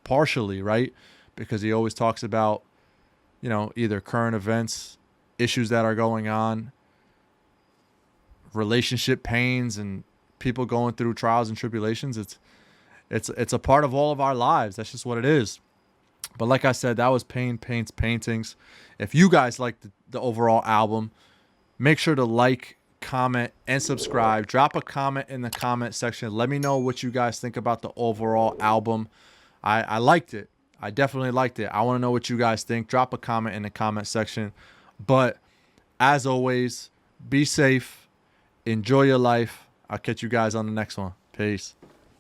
[SPEAKER 1] partially, right? Because he always talks about, either current events, issues that are going on, relationship pains, and people going through trials and tribulations. It's a part of all of our lives. That's just what it is. But like I said, that was Pain Paints Paintings. If you guys like the overall album, make sure to like, comment, and subscribe. Drop a comment in the comment section. Let me know what you guys think about the overall album. I liked it. I definitely liked it. I want to know what you guys think. Drop a comment in the comment section. But as always, be safe. Enjoy your life. I'll catch you guys on the next one. Peace.